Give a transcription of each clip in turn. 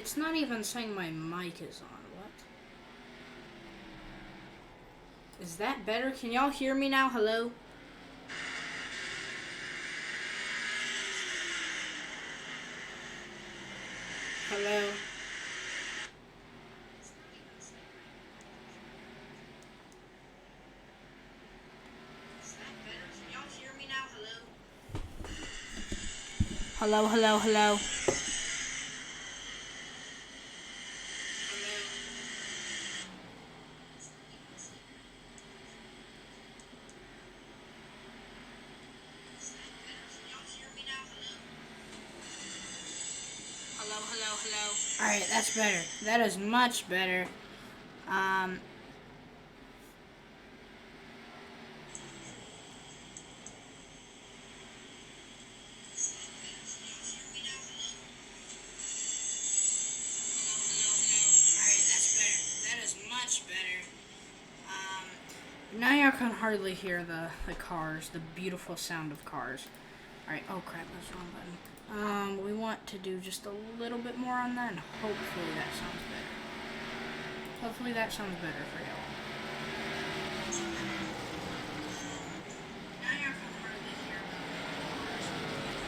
It's not even saying my mic is on. What? Is that better? Can y'all hear me now? Hello? Hello? Hello, hello, hello. Hello, hello, hello. Alright, that's better. That is much better. Now you can hardly hear the cars, the beautiful sound of cars. Alright, oh crap, that's the wrong button. We want to do just a little bit more on that, and hopefully that sounds better. Hopefully that sounds better for y'all. Now you can hardly hear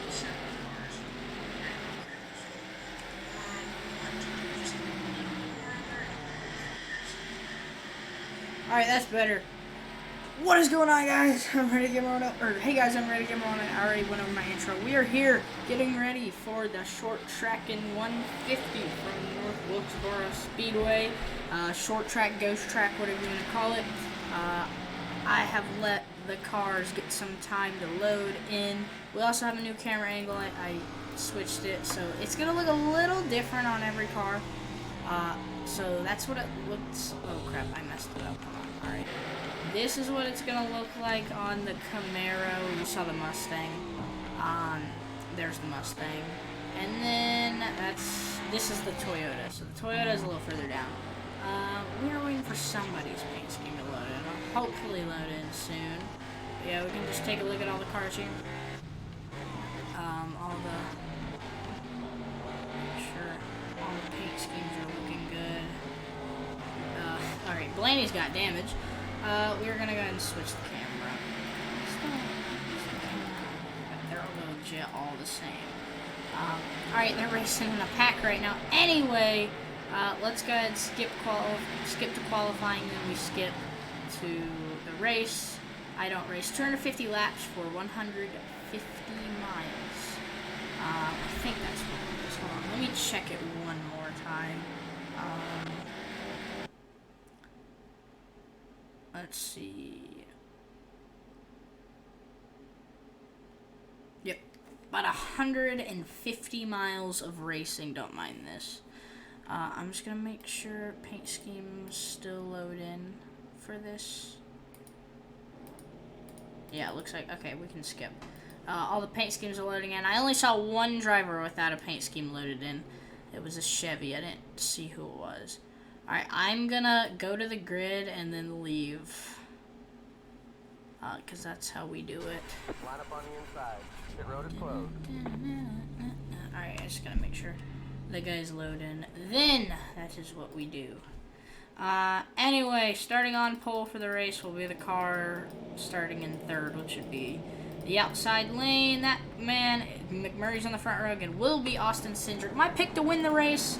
the sound of cars. Alright, that's better. What is going on, guys? I'm ready to get on up. Or, hey guys, I'm ready to get on. I already went over my intro. We are here getting ready for the short Trackin 150 from North Wilkesboro Speedway. Short track, ghost track, whatever you want to call it. I have let the cars get some time to load in. We also have a new camera angle. I switched it, so it's going to look a little different on every car. So that's what it looks. Oh crap, I messed it up. Come on. Alright. This is what it's going to look like on the Camaro. You saw the Mustang. There's the Mustang. And then this is the Toyota. So the Toyota is a little further down. We are waiting for somebody's paint scheme to load in. I'll hopefully load in soon. But yeah, we can just take a look at all the cars here. All the paint schemes are looking good. Alright, Blaney's got damage. We're gonna go ahead and switch the camera. They're all the same. Alright, they're racing in a pack right now. Anyway, let's go ahead and skip to qualifying, then we skip to the race. I don't race. 250 laps for 150 miles. I think that's what it is. Hold on, let me check it one more time. Let's see. Yep. About 150 miles of racing. Don't mind this. I'm just going to make sure paint schemes still load in for this. Yeah, it looks like... Okay, we can skip. All the paint schemes are loading in. I only saw one driver without a paint scheme loaded in. It was a Chevy. I didn't see who it was. Alright, I'm gonna go to the grid and then leave. Because that's how we do it. Line up on the inside. Pit road is closed. Alright, I just gotta make sure the guys load in. Then, that is what we do. Anyway, starting on pole for the race will be the car starting in third, which would be the outside lane. That man, McMurray's on the front row again, will be Austin Cindric. My pick to win the race.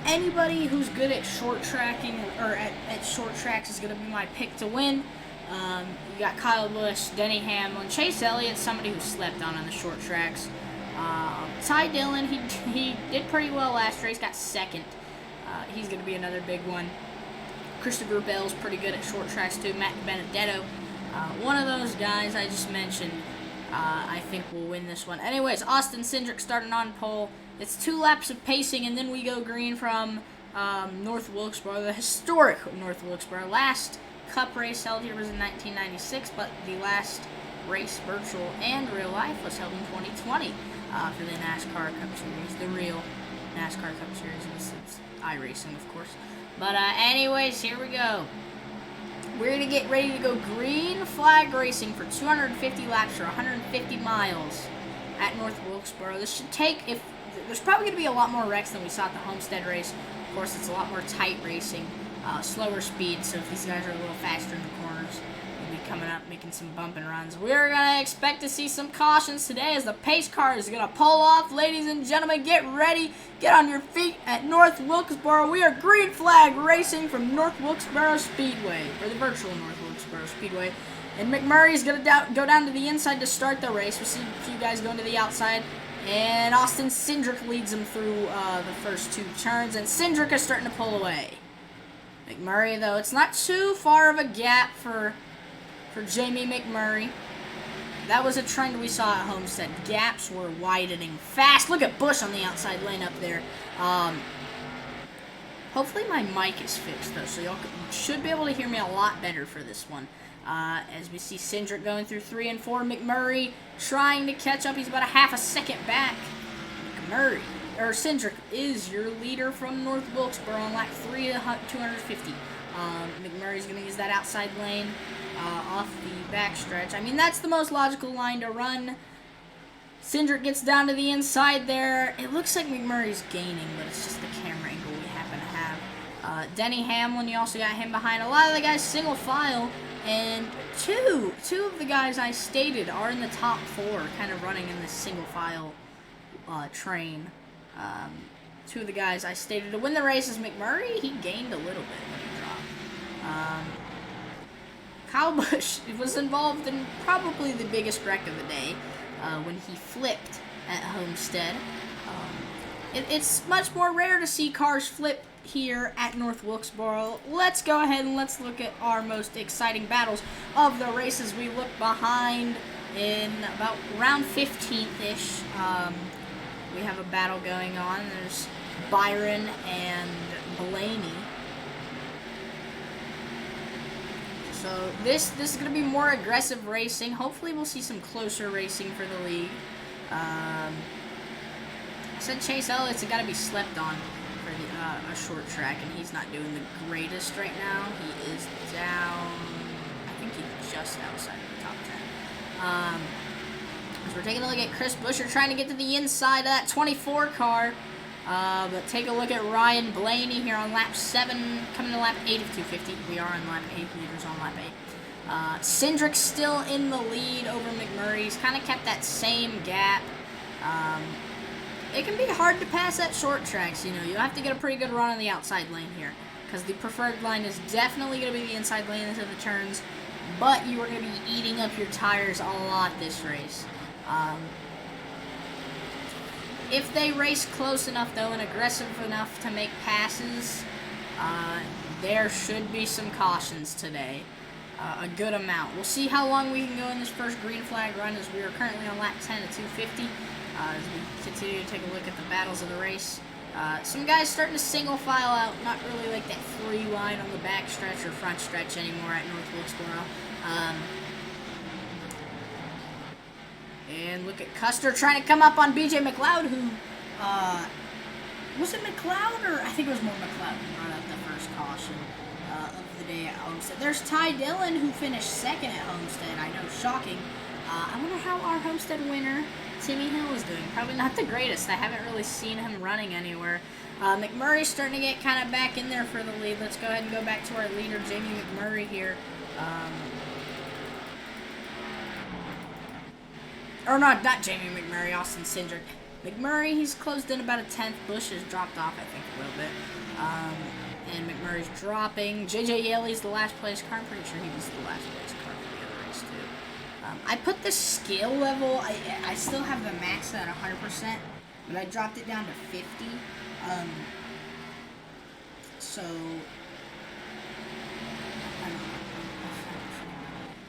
Anybody who's good at short tracking or at short tracks is going to be my pick to win. You got Kyle Busch, Denny Hamlin, Chase Elliott, somebody who slept on the short tracks. Ty Dillon, he did pretty well last race, got second. He's going to be another big one. Christopher Bell's pretty good at short tracks too. Matt Benedetto, one of those guys I just mentioned, I think will win this one. Anyways, Austin Cindric starting on pole. It's 2 laps of pacing, and then we go green from North Wilkesboro, the historic North Wilkesboro. Last Cup race held here was in 1996, but the last race, virtual and real life, was held in 2020 for the NASCAR Cup Series, the real NASCAR Cup Series. It's Iracing, of course. But anyways, here we go. We're going to get ready to go green flag racing for 250 laps or 150 miles. at North Wilkesboro. This should take, if there's probably going to be a lot more wrecks than we saw at the Homestead race. Of course, it's a lot more tight racing, slower speed, so if these guys are a little faster in the corners, they'll be coming up, making some bump and runs. We're going to expect to see some cautions today as the pace car is going to pull off. Ladies and gentlemen, get ready. Get on your feet at North Wilkesboro. We are green flag racing from North Wilkesboro Speedway, or the virtual North Wilkesboro Speedway. And McMurray's going to go down to the inside to start the race. We see a few guys going to the outside. And Austin Cindric leads him through the first two turns. And Cindric is starting to pull away. McMurray, though, it's not too far of a gap for Jamie McMurray. That was a trend we saw at Homestead. Gaps were widening fast. Look at Bush on the outside lane up there. Hopefully my mic is fixed, though, so y'all should be able to hear me a lot better for this one. As we see Cindric going through 3 and 4. McMurray trying to catch up. He's about a half a second back. Cindric is your leader from North Wilkesboro on lap 3 to 250. McMurray's going to use that outside lane off the backstretch. I mean, that's the most logical line to run. Cindric gets down to the inside there. It looks like McMurray's gaining, but it's just the camera angle we happen to have. Denny Hamlin, you also got him behind. A lot of the guys single file. And two of the guys I stated are in the top 4, kind of running in this single file train. 2 of the guys I stated to win the race is McMurray. He gained a little bit when he dropped. Kyle Busch was involved in probably the biggest wreck of the day when he flipped at Homestead. It's much more rare to see cars flip here at North Wilkesboro. Let's go ahead and let's look at our most exciting battles of the races. We look behind in about round 15th-ish. We have a battle going on. There's Byron and Blaney. So this is going to be more aggressive racing. Hopefully we'll see some closer racing for the league. I said Chase Elliott's got to be slept on for a short track, and he's not doing the greatest right now. He is down, I think he's just outside of the top 10. So we're taking a look at Chris Buescher trying to get to the inside of that 24 car. But take a look at Ryan Blaney here on lap 7, coming to lap 8 of 250. We are on lap 8, leaders on lap 8. Cindric's still in the lead over McMurray. He's kind of kept that same gap. It can be hard to pass at short tracks, you know. You have to get a pretty good run on the outside lane here, because the preferred line is definitely going to be the inside lane into the turns, but you are going to be eating up your tires a lot this race. If they race close enough, though, and aggressive enough to make passes, there should be some cautions today. A good amount. We'll see how long we can go in this first green flag run, as we are currently on lap 10 at 250. As we continue to take a look at the battles of the race. Some guys starting to single file out, not really like that 3 line on the back stretch or front stretch anymore at North Wilkesboro. And look at Custer trying to come up on BJ McLeod, who, was it McLeod, or I think it was more McLeod who brought out the first caution of the day at Homestead. There's Ty Dillon, who finished 2nd at Homestead. I know, shocking. I wonder how our Homestead winner, Timmy Hill, is doing. Probably not the greatest. I haven't really seen him running anywhere. McMurray's starting to get kind of back in there for the lead. Let's go ahead and go back to our leader, Jamie McMurray here. Or not Jamie McMurray, Austin Cindric. McMurray, he's closed in about a 10th. Bush has dropped off, I think, a little bit. And McMurray's dropping. J.J. Yaley's the last place car. I'm pretty sure he was the last place car for the other race, too. I put the skill level, I still have the max at 100%, but I dropped it down to 50. So, I don't know.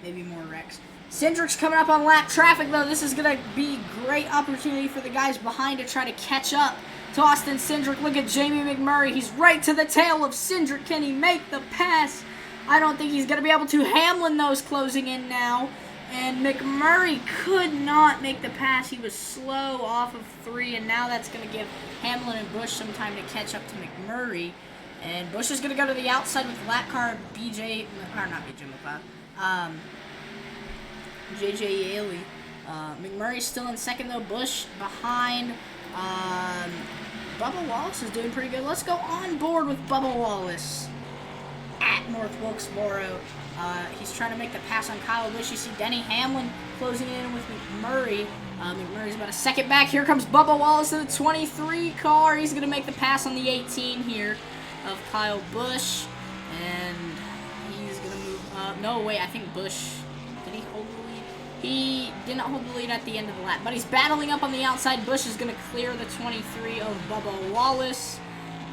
Maybe more wrecks. Cindric's coming up on lap traffic, though. This is going to be a great opportunity for the guys behind to try to catch up to Austin Cindric. Look at Jamie McMurray. He's right to the tail of Cindric. Can he make the pass? I don't think he's going to be able to. Hamlin, though, is closing in now. And McMurray could not make the pass. He was slow off of 3, and now that's going to give Hamlin and Bush some time to catch up to McMurray. And Bush is going to go to the outside with lap car JJ Yaley. McMurray's still in second, though. Bush behind. Bubba Wallace is doing pretty good. Let's go on board with Bubba Wallace at North Wilkesboro. He's trying to make the pass on Kyle Busch. You see Denny Hamlin closing in with McMurray. McMurray's about a second back. Here comes Bubba Wallace in the 23 car. He's going to make the pass on the 18 here of Kyle Busch. And he's going to move up. No, wait, I think Busch, did he hold the lead? He did not hold the lead at the end of the lap, but he's battling up on the outside. Busch is going to clear the 23 of Bubba Wallace.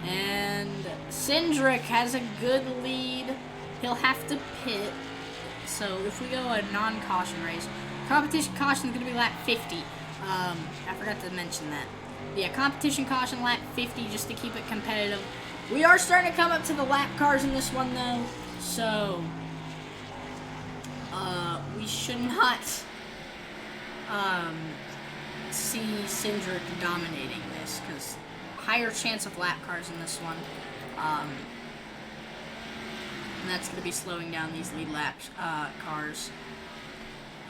And Cindric has a good lead. He'll have to pit. So if we go a non-caution race, competition caution is going to be lap 50. I forgot to mention that. Yeah, competition caution lap 50 just to keep it competitive. We are starting to come up to the lap cars in this one though, so we should not see Cindric dominating this, because higher chance of lap cars in this one. And that's going to be slowing down these lead lap cars.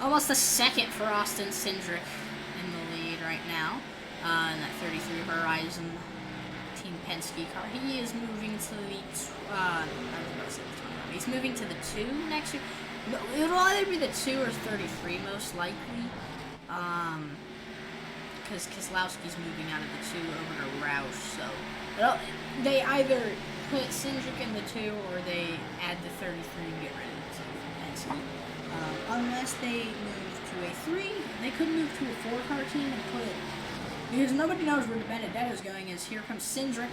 Almost a second for Austin Cindric in the lead right now. In that 33 Horizon Team Penske car. He is moving to the, he's moving to the 2 next year. It'll either be the 2 or 33 most likely. Because Keselowski's moving out of the 2 over to Roush, so they either put Cindric in the 2 or they add the 33 and get rid of the 2 Penske. Unless they move to a 3, they could move to a 4-car team and put, because nobody knows where the Benedetto's going. Is here comes Cindric,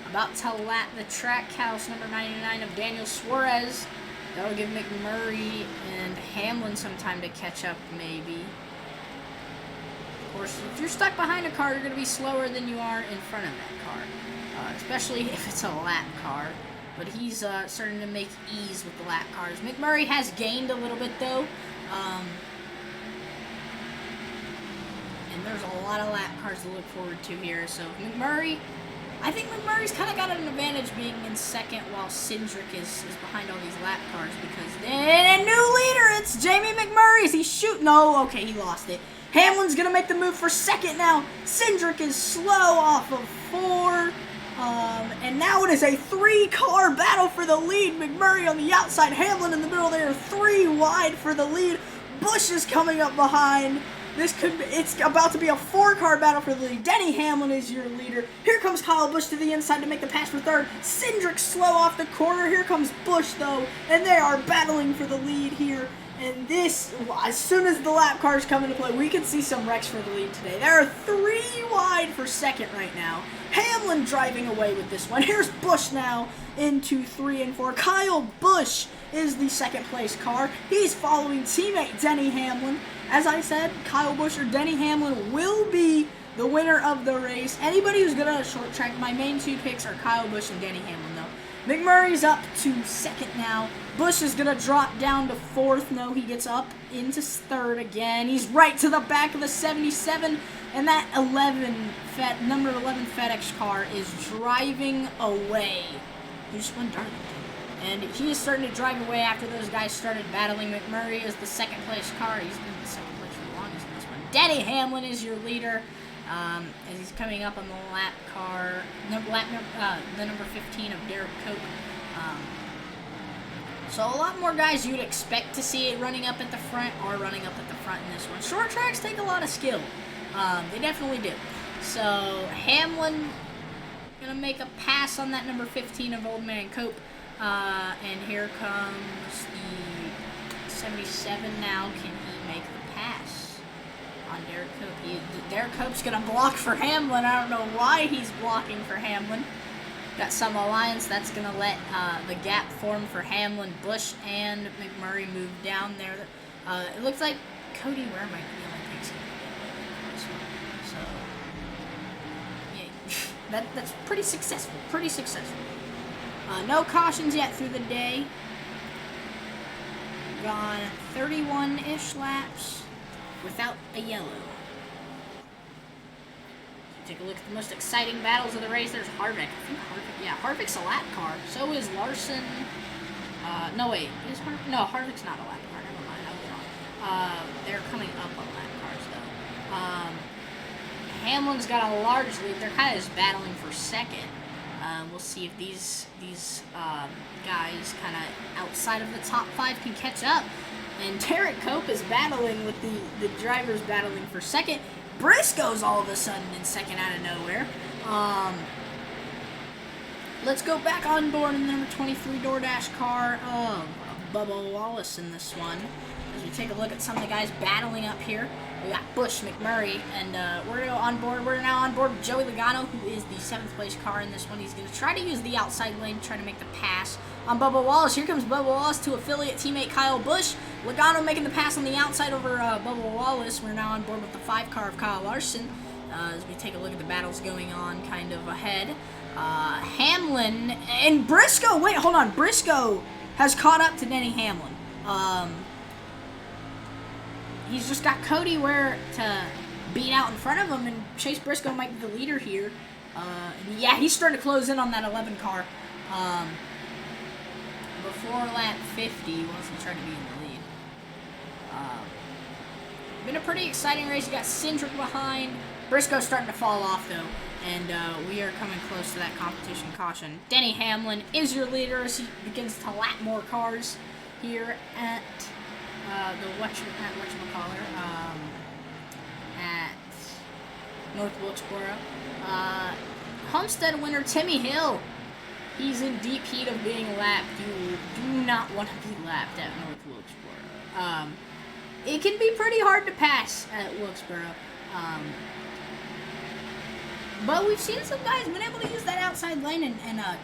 about to lap the track house number 99 of Daniel Suarez. That'll give McMurray and Hamlin some time to catch up, maybe. Of course, if you're stuck behind a car, you're going to be slower than you are in front of that car, especially if it's a lap car. But he's starting to make ease with the lap cars. McMurray has gained a little bit, though. And there's a lot of lap cars to look forward to here. So McMurray, I think McMurray's kind of got an advantage being in second while Cindric is behind all these lap cars, because then a new leader, it's Jamie McMurray. Is he shooting? No, okay, he lost it. Hamlin's going to make the move for second now. Cindric is slow off of 4. And now it is a 3-car battle for the lead. McMurray on the outside, Hamlin in the middle there, 3 wide for the lead. Busch is coming up behind. It's about to be a 4-car battle for the lead. Denny Hamlin is your leader. Here comes Kyle Busch to the inside to make the pass for third. Cindric slow off the corner. Here comes Busch though, and they are battling for the lead here. And this, as soon as the lap cars come into play, we can see some wrecks for the lead today. There are 3 wide for second right now. Hamlin driving away with this one. Here's Busch now into 3 and 4. Kyle Busch is the second place car. He's following teammate Denny Hamlin. As I said, Kyle Busch or Denny Hamlin will be the winner of the race. Anybody who's good at a short track, my main 2 picks are Kyle Busch and Denny Hamlin though. McMurray's up to second now. Busch is going to drop down to 4th. No, he gets up into 3rd again. He's right to the back of the 77. And that number 11 FedEx car is driving away. He just went Darlington. And he is starting to drive away after those guys started battling. McMurray is the second place car. He's been in second place for the longest in this one. Denny Hamlin is your leader. As he's coming up on the lap car, the number 15 of Derek Cope. So a lot more guys you'd expect to see it running up at the front are running up at the front in this one. Short tracks take a lot of skill. They definitely do. So Hamlin gonna make a pass on that number 15 of Old Man Cope. And here comes the 77 now. Can he make the pass on Derek Cope? Derek Cope's going to block for Hamlin. I don't know why he's blocking for Hamlin. Got some alliance. That's going to let the gap form for Hamlin. Busch and McMurray move down there. It looks like Cody Ware might be the only thing this one. So, yeah, that's pretty successful. Pretty successful. No cautions yet through the day. Gone 31-ish laps without a yellow. Take a look at the most exciting battles of the race. There's Harvick. I think Harvick, yeah, Harvick's a lap car. So is Larson. No, wait. Is Harvick? No, Harvick's not a lap car. Never mind. I was wrong. They're coming up on lap car. Hamlin's got a large lead. They're kind of just battling for second. We'll see if these guys kind of outside of the top 5 can catch up. And Tarek Cope is battling with the drivers battling for second. Briscoe's all of a sudden in second out of nowhere. Let's go back on board in the number 23 DoorDash car. Bubba Wallace in this one. As we take a look at some of the guys battling up here. We got Bush, McMurray, and we're going to go on board. We're now on board with Joey Logano, who is the 7th place car in this one. He's going to try to use the outside lane, try to make the pass on Bubba Wallace. Here comes Bubba Wallace to affiliate teammate Kyle Busch. Logano making the pass on the outside over Bubba Wallace. We're now on board with the 5 car of Kyle Larson. As we take a look at the battles going on kind of ahead. Hamlin and Briscoe. Wait, hold on. Briscoe has caught up to Denny Hamlin. He's just got Cody Ware to beat out in front of him, and Chase Briscoe might be the leader here. Yeah, he's starting to close in on that 11 car. Before lap 50, once he tried to be in the lead. Been a pretty exciting race. You got Cindric behind. Briscoe's starting to fall off, though, and we are coming close to that competition caution. Denny Hamlin is your leader as he begins to lap more cars here at at North Wilkesboro. Homestead winner Timmy Hill. He's in deep heat of being lapped. You do not want to be lapped at North Wilkesboro. It can be pretty hard to pass at Wilkesboro. But we've seen some guys been able to use that outside lane and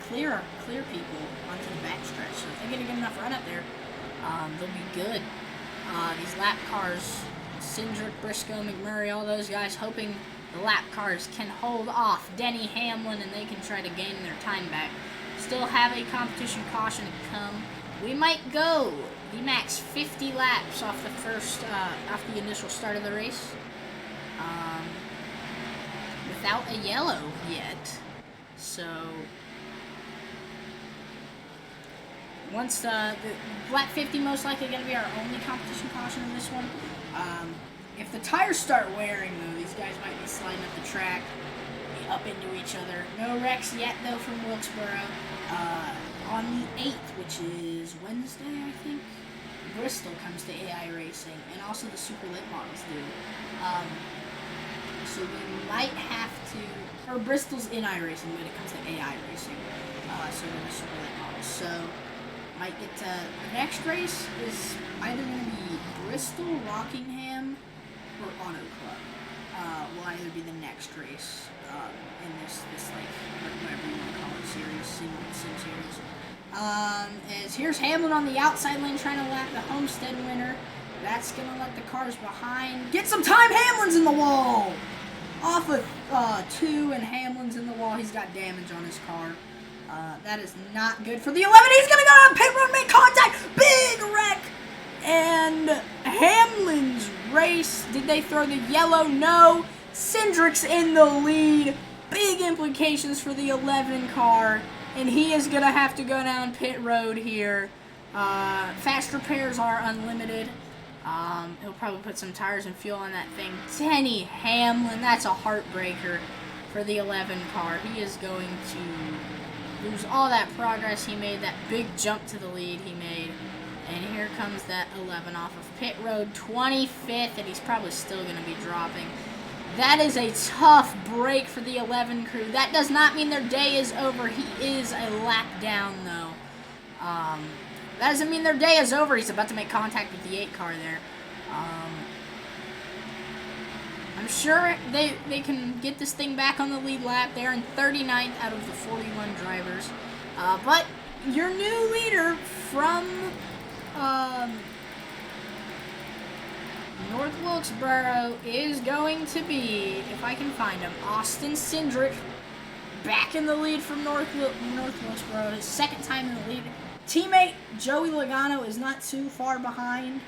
clear people onto the backstretch. So if they get a good enough run up there, they'll be good. These lap cars, Cindric, Briscoe, McMurray, all those guys hoping the lap cars can hold off Denny Hamlin and they can try to gain their time back. Still have a competition caution to come. We might go the max 50 laps off the initial start of the race. Without a yellow yet. So once the lap 50 most likely going to be our only competition caution in this one. If the tires start wearing though, these guys might be sliding up the track, up into each other. No wrecks yet though from Wilkesboro. On the 8th, which is Wednesday, I think, Bristol comes to AI Racing, and also the Super Lit models do. So we might have to, or Bristol's in iRacing when it comes to AI Racing. So we're the Super Lit models. So might get to the next race is either going to be Bristol, Rockingham, or Auto Club. Will either be the next race in this like whatever you want to call it sim series. As here's Hamlin on the outside lane trying to lap the Homestead winner. That's gonna let the cars behind get some time. Hamlin's in the wall. Off of 2 and Hamlin's in the wall. He's got damage on his car. That is not good for the 11. He's going to go on pit road, make contact. Big wreck. And Hamlin's race. Did they throw the yellow? No. Cindric's in the lead. Big implications for the 11 car. And he is going to have to go down pit road here. Fast repairs are unlimited. He'll probably put some tires and fuel on that thing. Denny Hamlin, that's a heartbreaker for the 11 car. He is going to lose all that progress he made, that big jump to the lead he made. And here comes that 11 off of pit road, 25th, and he's probably still going to be dropping. That is a tough break for the 11 crew. That does not mean their day is over. He is a lap down, though. That doesn't mean their day is over. He's about to make contact with the 8 car there. I'm sure they can get this thing back on the lead lap. They're in 39th out of the 41 drivers. But your new leader from North Wilkesboro is going to be, if I can find him, Austin Cindric. Back in the lead from North Wilkesboro. His second time in the lead. Teammate Joey Logano is not too far behind.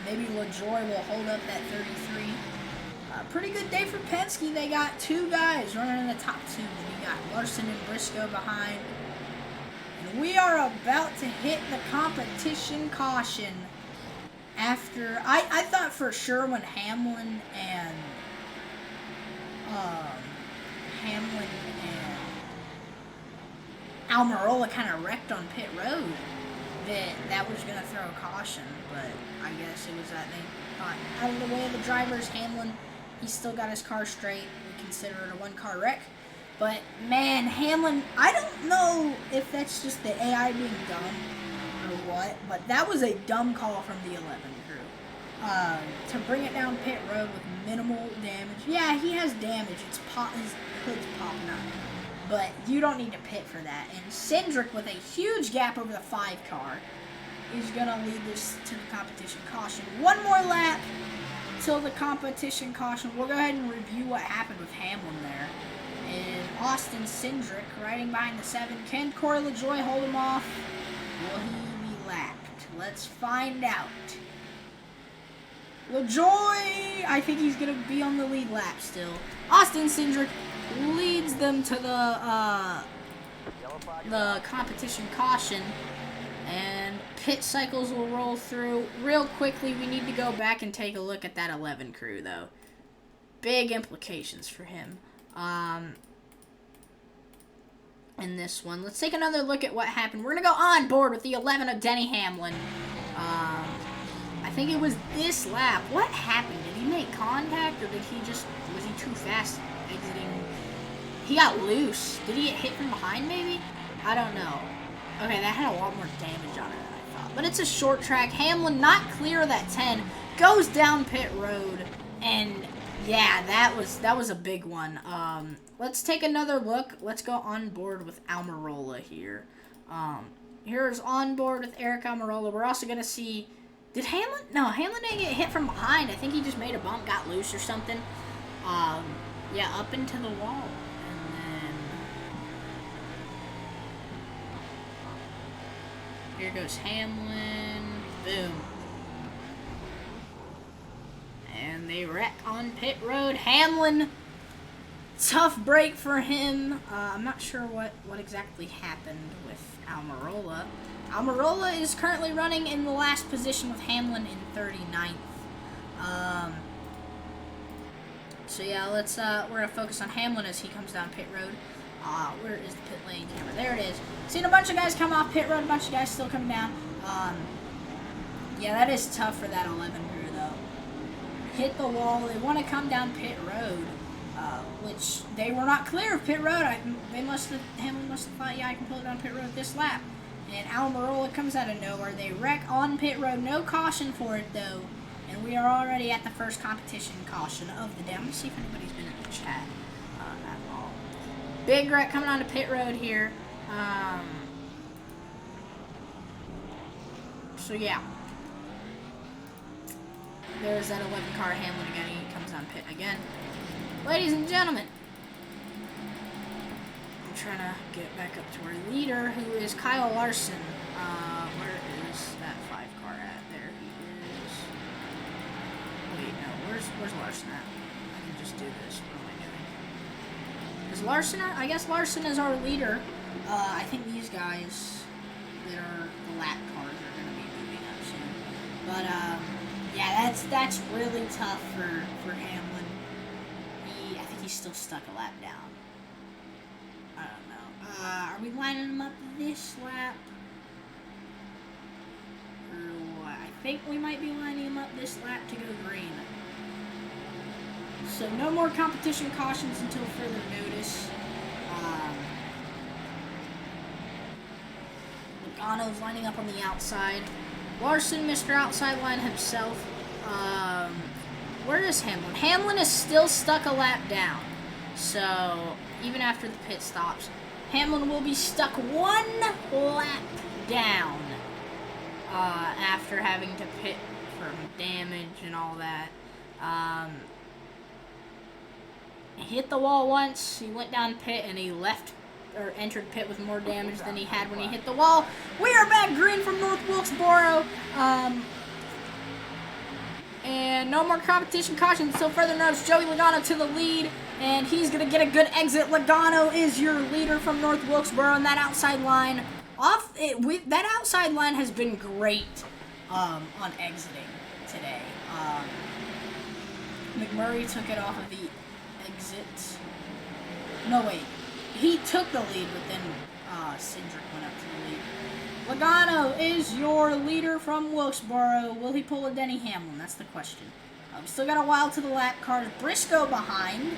Maybe LaJoy will hold up that 33. Pretty good day for Penske. They got 2 guys running in the top 2. We got Larson and Briscoe behind. And we are about to hit the competition caution. after I thought for sure when Hamlin and Almirola kind of wrecked on pit road, that was going to throw a caution, but I guess it was that they thought out of the way of the drivers. Hamlin, he still got his car straight. We consider it a one-car wreck. But, man, Hamlin, I don't know if that's just the AI being dumb or what, but that was a dumb call from the 11 crew. To bring it down pit road with minimal damage. Yeah, he has damage. His hood's popping up. But you don't need to pit for that. And Cindric, with a huge gap over the 5 car, is going to lead this to the competition caution. One more lap till the competition caution. We'll go ahead and review what happened with Hamlin there. And Austin Cindric riding behind the 7. Can Corey LaJoie hold him off? Will he be lapped? Let's find out. LaJoie, I think he's going to be on the lead lap still. Austin Cindric leads them to the competition caution, and pit cycles will roll through real quickly. We need to go back and take a look at that 11 crew though. Big implications for him in this one. Let's take another look at what happened. We're gonna go on board with the 11 of Denny Hamlin. I think it was this lap. What happened? Did he make contact, or was he too fast exiting? He got loose. Did he get hit from behind, maybe? I don't know. Okay, that had a lot more damage on it than I thought. But it's a short track. Hamlin not clear of that 10. Goes down pit road. And, yeah, that was a big one. Let's take another look. Let's go on board with Almirola here. Here's on board with Eric Almirola. We're also going to see... Did Hamlin? No, Hamlin didn't get hit from behind. I think he just made a bump, got loose or something. Yeah, up into the wall. Here goes Hamlin. Boom. And they wreck on pit road. Hamlin, tough break for him. I'm not sure what exactly happened with Almirola. Almirola is currently running in the last position with Hamlin in 39th. So yeah, we're gonna focus on Hamlin as he comes down pit road. Where is the pit lane camera? There it is. Seen a bunch of guys come off pit road, a bunch of guys still coming down. Yeah, that is tough for that 11 crew, though. Hit the wall. They want to come down pit road, which they were not clear of pit road. Hamlin must have thought, yeah, I can pull it down pit road this lap. And Almirola comes out of nowhere. They wreck on pit road. No caution for it, though. And we are already at the first competition caution of the day. I'm going to see if anybody's been in the chat at all. Big wreck coming onto pit road here. So, yeah. There's that 11 car Hamlin again. He comes on pit again. Ladies and gentlemen, I'm trying to get back up to our leader, who is Kyle Larson. Where is that 5 car at? There he is. Wait, no. Where's Larson at? I can just do this. What am I doing? Is Larson at? I guess Larson is our leader. I think these guys that are the lap cars are going to be moving up soon. But, yeah, that's really tough for Hamlin. I think he's still stuck a lap down. I don't know. Are we lining him up this lap? Or what? I think we might be lining him up this lap to go green. So no more competition cautions until further notice. Logano's lining up on the outside. Larson, Mr. Outside Line himself. Where is Hamlin? Hamlin is still stuck a lap down. So, even after the pit stops, Hamlin will be stuck 1 lap down after having to pit for damage and all that. He hit the wall once, he went down pit, and he left or entered pit with more damage than he had when he hit the wall. We are back green from North Wilkesboro. And no more competition caution until further notice. Joey Logano to the lead, and he's going to get a good exit. Logano is your leader from North Wilkesboro, and that outside line, that outside line has been great on exiting. today. McMurray took it off of the exit. No, wait. He took the lead, but then Cindric went up to the lead. Logano is your leader from Wilkesboro. Will he pull a Denny Hamlin? That's the question. We still got a while to the lap cars. Briscoe behind.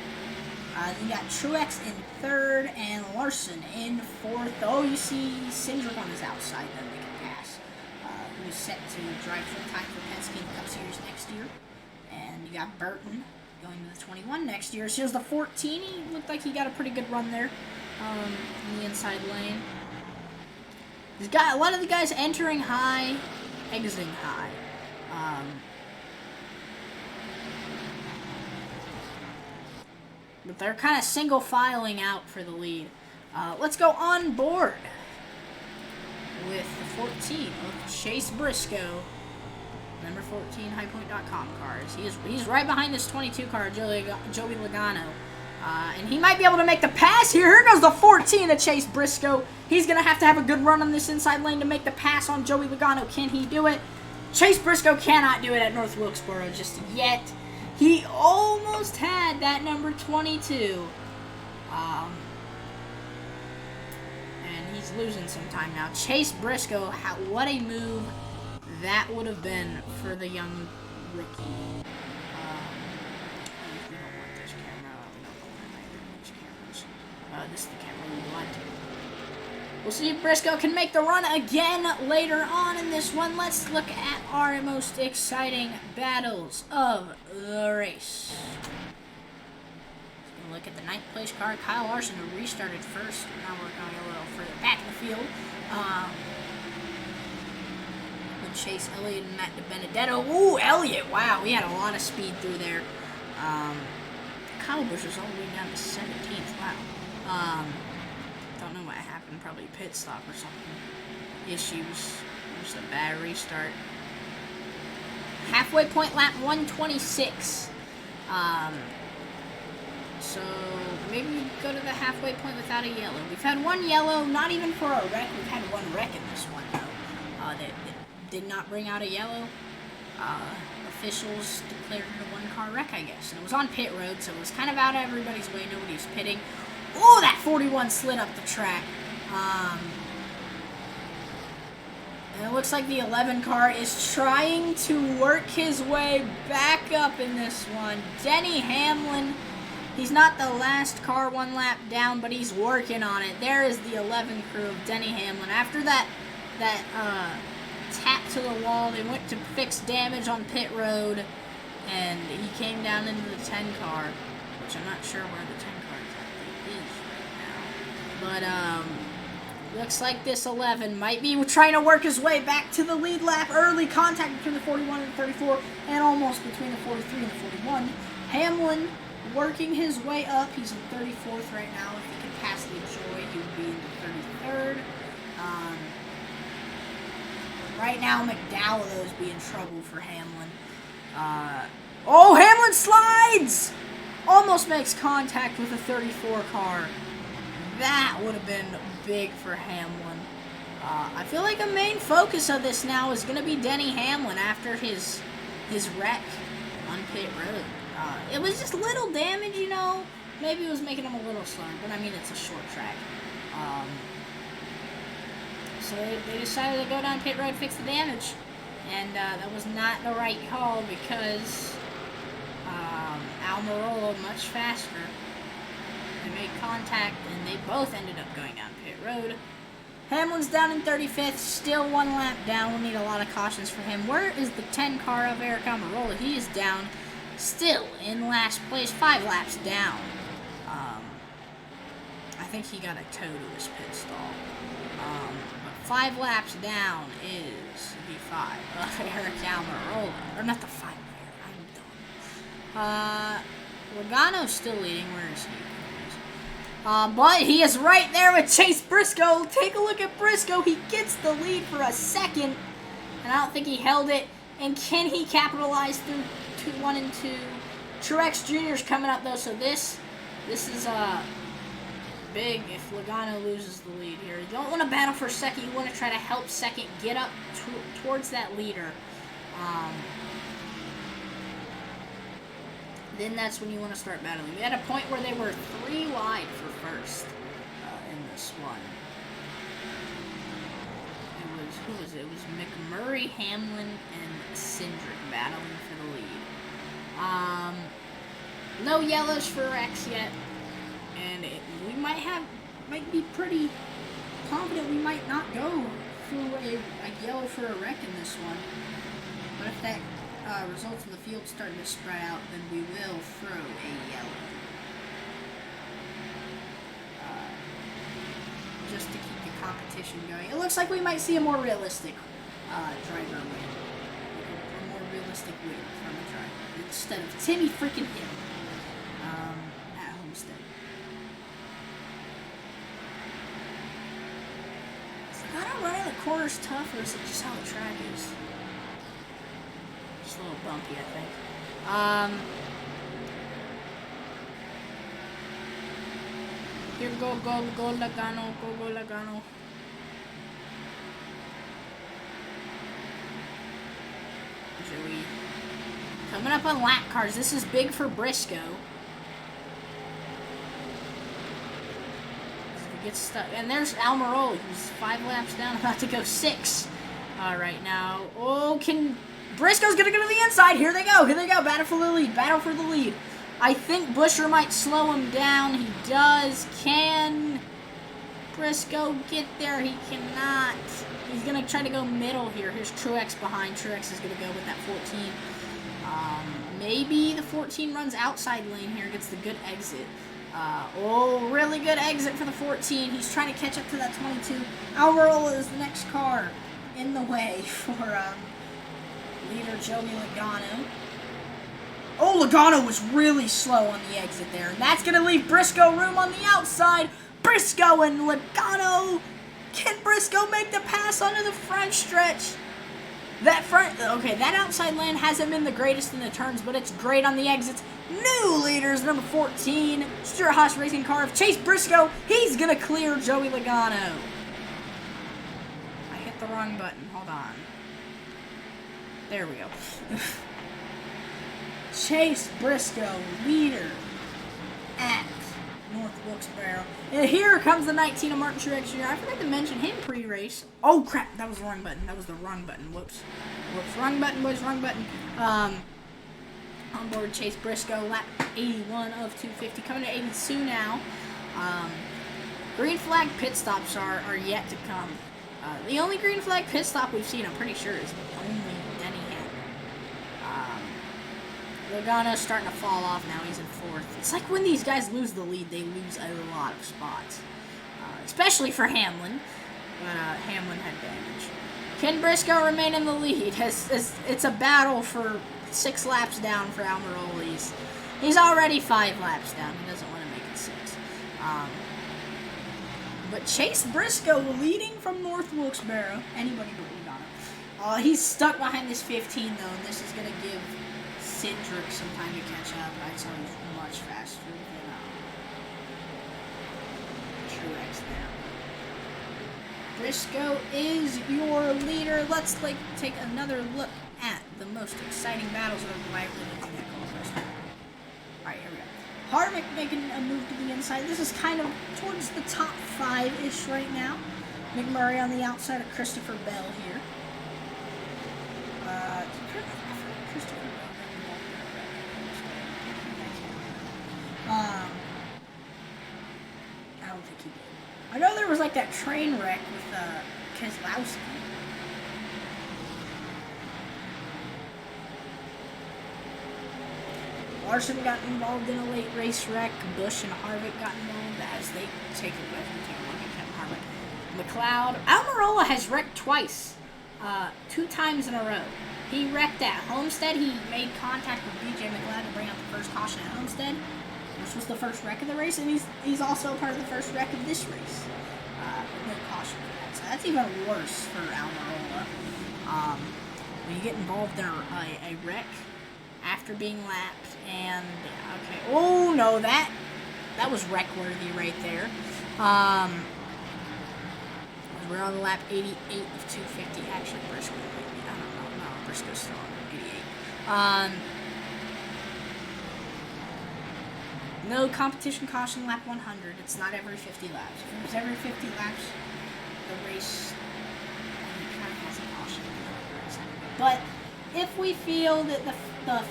You got Truex in third and Larson in fourth. Oh, you see Cindric on his outside, though, they can pass. Who's set to drive full-time for Penske in the Cup Series next year. And you got Burton going to the 21 next year. So here's the 14. He looked like he got a pretty good run there in the inside lane. He's got a lot of the guys entering high, exiting high. But they're kind of single filing out for the lead. Let's go on board with the 14 of Chase Briscoe, number 14 highpoint.com cars. He's right behind this 22 car, Joey Logano. And he might be able to make the pass here. Here goes the 14 of Chase Briscoe. He's going to have a good run on this inside lane to make the pass on Joey Logano. Can he do it? Chase Briscoe cannot do it at North Wilkesboro just yet. He almost had that number 22. And he's losing some time now. Chase Briscoe, what a move that would have been for the young rookie. We don't want this camera. We don't want either of these cameras. This is the camera we want. We'll see if Briscoe can make the run again later on in this one. Let's look at our most exciting battles of the race. Look at the 9th place car, Kyle Larson, who restarted first. Now we're going a little further back in the field. With Chase Elliott and Matt DiBenedetto. Ooh, Elliott! Wow, he had a lot of speed through there. Kyle Busch was all the way down to 17th. Wow. Don't know what happened. Probably pit stop or something. Issues. Just a bad restart. Halfway point lap 126. So maybe we go to the halfway point without a yellow. We've had one yellow, not even for a wreck. We've had one wreck in this one, though. That did not bring out a yellow. Officials declared it a one-car wreck, I guess. And it was on pit road, so it was kind of out of everybody's way. Nobody was pitting. Oh, that 41 slid up the track. And it looks like the 11 car is trying to work his way back up in this one. Denny Hamlin, he's not the last car one lap down, but he's working on it. There is the 11 crew of Denny Hamlin. After that tap to the wall, they went to fix damage on pit road, and he came down into the 10 car, which I'm not sure where the 10 car exactly is right now. But, looks like this 11 might be trying to work his way back to the lead lap. Early contact between the 41 and the 34, and almost between the 43 and the 41. Hamlin working his way up. He's in 34th right now. If he could pass LaJoy, he would be in the 33rd. Right now, McDowell, though, is be in trouble for Hamlin. Oh, Hamlin slides! Almost makes contact with the 34 car. That would have been big for Hamlin. I feel like a main focus of this now is going to be Denny Hamlin after his wreck on pit road. It was just little damage, you know. Maybe it was making him a little slower, but I mean, it's a short track. So they decided to go down pit road, fix the damage. And that was not the right call because Almirola much faster. They made contact, and they both ended up going down pit road. Hamlin's down in 35th, still one lap down. We'll need a lot of cautions for him. Where is the 10 car of Eric Almirola? He is down, still in last place, 5 laps down. I think he got a tow to his pit stall. But 5 laps down is the 5 of Eric Almirola. Or not the 5 of Eric, I'm done. Logano's still leading. Where is he? But he is right there with Chase Briscoe. Take a look at Briscoe. He gets the lead for a second. And I don't think he held it. And can he capitalize through 1 and 2? Truex Jr. is coming up, though. So this is big if Logano loses the lead here. You don't want to battle for second. You want to try to help second get up towards that leader. then that's when you want to start battling. We had a point where they were 3 wide for first in this one. Who was it? It was McMurray, Hamlin, and Cindric battling for the lead. No yellows for Rex yet, and we might be pretty confident we might not go through a yellow for a wreck in this one. But if that results in the field starting to spread out, then we will throw a yellow. Just to keep the competition going. It looks like we might see a more realistic driver win. A more realistic win from a driver instead of Timmy freaking Hill at Homestead. Is the guy running the corners tough, or is it just how the track is? Just a little bumpy, I think. Here, go Logano, go Logano. Joey. Coming up on lap cars. This is big for Briscoe. If he gets stuck. And there's Almirola, who's 5 laps down, about to go 6 right now. Oh, Briscoe's going to go to the inside. Here they go. Battle for the lead. I think Busher might slow him down. He does. Can Briscoe get there? He cannot. He's going to try to go middle here. Here's Truex behind. Truex is going to go with that 14. Maybe the 14 runs outside lane here, gets the good exit. Really good exit for the 14. He's trying to catch up to that 22. Almirola is the next car in the way for leader Joey Logano. Oh, Logano was really slow on the exit there. And that's going to leave Briscoe room on the outside. Briscoe and Logano. Can Briscoe make the pass onto the front stretch? That outside lane hasn't been the greatest in the turns, but it's great on the exits. New leaders, number 14, Stuart Haas racing car of Chase Briscoe. He's going to clear Joey Logano. I hit the wrong button. Hold on. There we go. Chase Briscoe, leader at North Wilkesboro. And here comes the 19 of Martin Truex Jr. I forgot to mention him pre-race. Oh, crap. That was the wrong button. Whoops. Wrong button, boys. Wrong button. On board Chase Briscoe, lap 81 of 250. Coming to 82 now. Green flag pit stops are yet to come. The only green flag pit stop we've seen, I'm pretty sure, is only Denny Hamlin. Logano's starting to fall off now. He's in 4th. It's like when these guys lose the lead, they lose a lot of spots. Especially for Hamlin. But Hamlin had damage. Can Briscoe remain in the lead? It's a battle for 6 laps down for Almirola. He's already 5 laps down. He doesn't want to make it 6. But Chase Briscoe leading from North Wilkesboro. Anybody but Logano. He's stuck behind this 15, though, and this is going to give Cindric some time to catch up. I'd say he's much faster than Truex now. Briscoe is your leader. Let's take another look at the most exciting battles that are likely to be that. Alright, here we go. Harvick making a move to the inside. This is kind of towards the top 5-ish right now. McMurray on the outside of Christopher Bell here. Christopher Bell. I don't think he did. I know there was that train wreck with Keselowski. Larson got involved in a late race wreck. Busch and Harvick got involved as they take a look at Harvick. McLeod. Almirola has wrecked twice. 2 times in a row. He wrecked at Homestead. He made contact with BJ McLeod to bring out the first caution at Homestead, which was the first wreck of the race, and he's also part of the first wreck of this race. No caution for that. So that's even worse for Almirola. When you get involved in a wreck after being lapped, and okay, oh no, that was wreck-worthy right there. We're on lap 88 of 250. Actually, Briscoe. I don't know. No, Briscoe's still on 88. No competition caution lap 100. It's not every 50 laps. If it was every 50 laps, the race kind of has a caution. But if we feel that the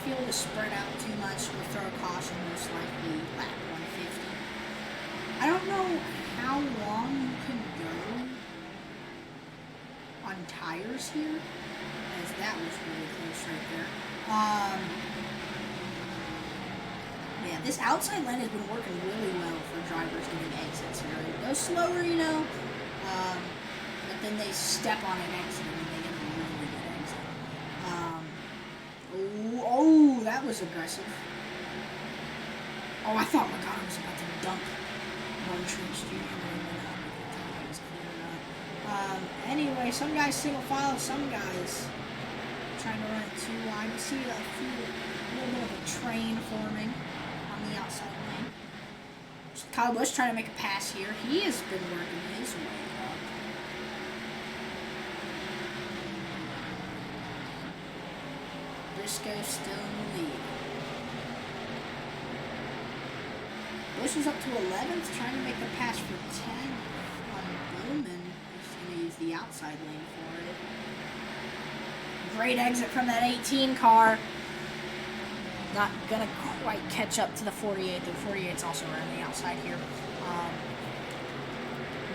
field is spread out too much, we'll throw a caution, most likely lap 150. I don't know how long you can go on tires here, as that was really close right there. Yeah, this outside lane has been working really well for drivers getting exits here. It goes slower, you know, but then they step on an exit and they get a really good exit. Oh, that was aggressive. Oh, I thought Logano was about to dump one Trench Jr. Anyway, some guys single file, some guys trying to run it too wide. We see a little bit of a train forming on the outside lane. Kyle Busch trying to make a pass here. He has been working his way up. Briscoe still in the lead. Busch is up to 11th, trying to make the pass for 10 on Bowman. He's going to use the outside lane for it. Great exit from that 18 car. Not going to quite catch up to the 48. The 48's also around the outside here.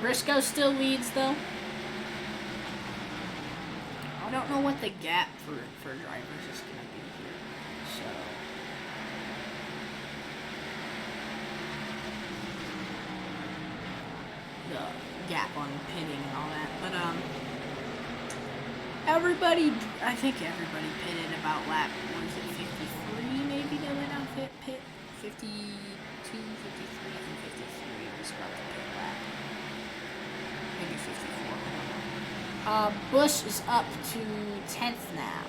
Briscoe still leads, though. I don't know what the gap for drivers is going to be here. So... the gap on pitting and all that, but I think everybody pitted about lap, what is it, 53 maybe they went out pit, 52, 53, I think 53 was about the pit lap, maybe 54, Busch is up to 10th now.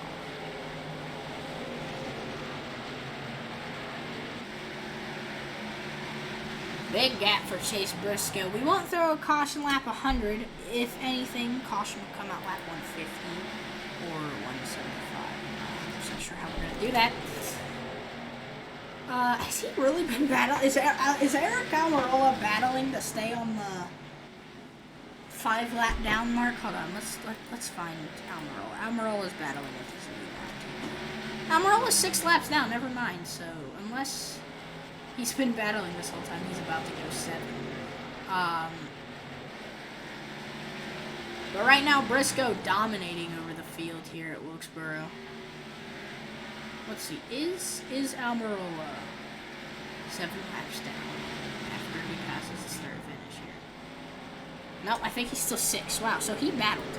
Big gap for Chase Briscoe. We won't throw a caution lap 100. If anything, caution will come out lap 150 or 175. I'm not sure how we're going to do that. Has he really been battling? Is Eric Almirola battling to stay on the 5 lap down mark? Hold on, let's find Almirola. Almirola's battling with his lead lap. Almirola's 6 laps down. Never mind. So unless he's been battling this whole time, he's about to go 7. But right now, Briscoe dominating over the field here at Wilkesboro. Let's see, is Almirola 7 laps down after he passes his third finish here? Nope, I think he's still 6. Wow, so he battled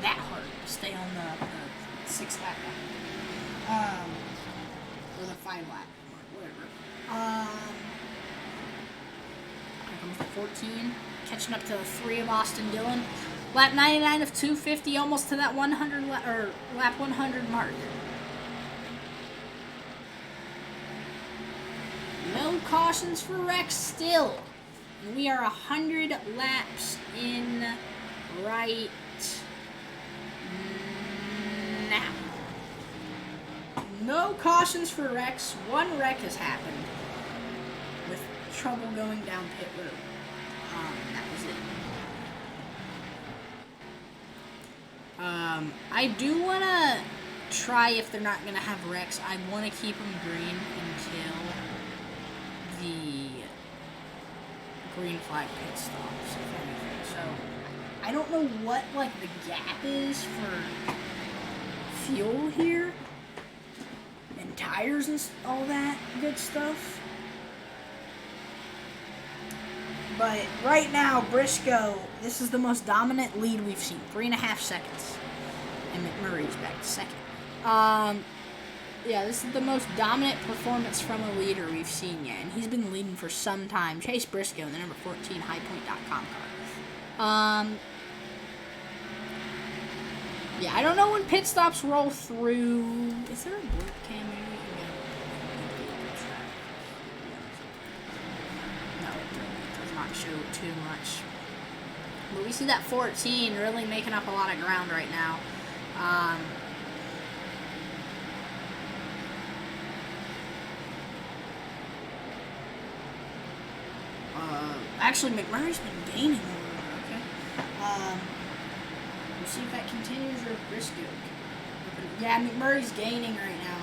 that hard to stay on the 6 lap down. Or the 5 lap, or whatever. Here comes the 14, catching up to the 3 of Austin Dillon. Lap 99 of 250, almost to that 100 lap 100 mark. No cautions for Rex still. And we are 100 laps in right now. No cautions for Rex. 1 wreck has happened with trouble going down pit road. That was it. I do want to try, if they're not going to have wrecks, I want to keep them green until the green flag pit stops, if anything. So, I don't know what, like, the gap is for fuel here, and tires and all that good stuff. But right now, Briscoe, this is the most dominant lead we've seen. 3.5 seconds. And McMurray's back to second. Yeah, this is the most dominant performance from a leader we've seen yet. And he's been leading for some time. Chase Briscoe, the number 14 highpoint.com car. Yeah, I don't know when pit stops roll through. Is there a blip cam? Maybe we can get a... No, it does not show too much. But we see that 14 really making up a lot of ground right now. Actually, McMurray's been gaining a little bit, okay? We'll see if that continues or if Briscoe. Yeah, McMurray's gaining right now.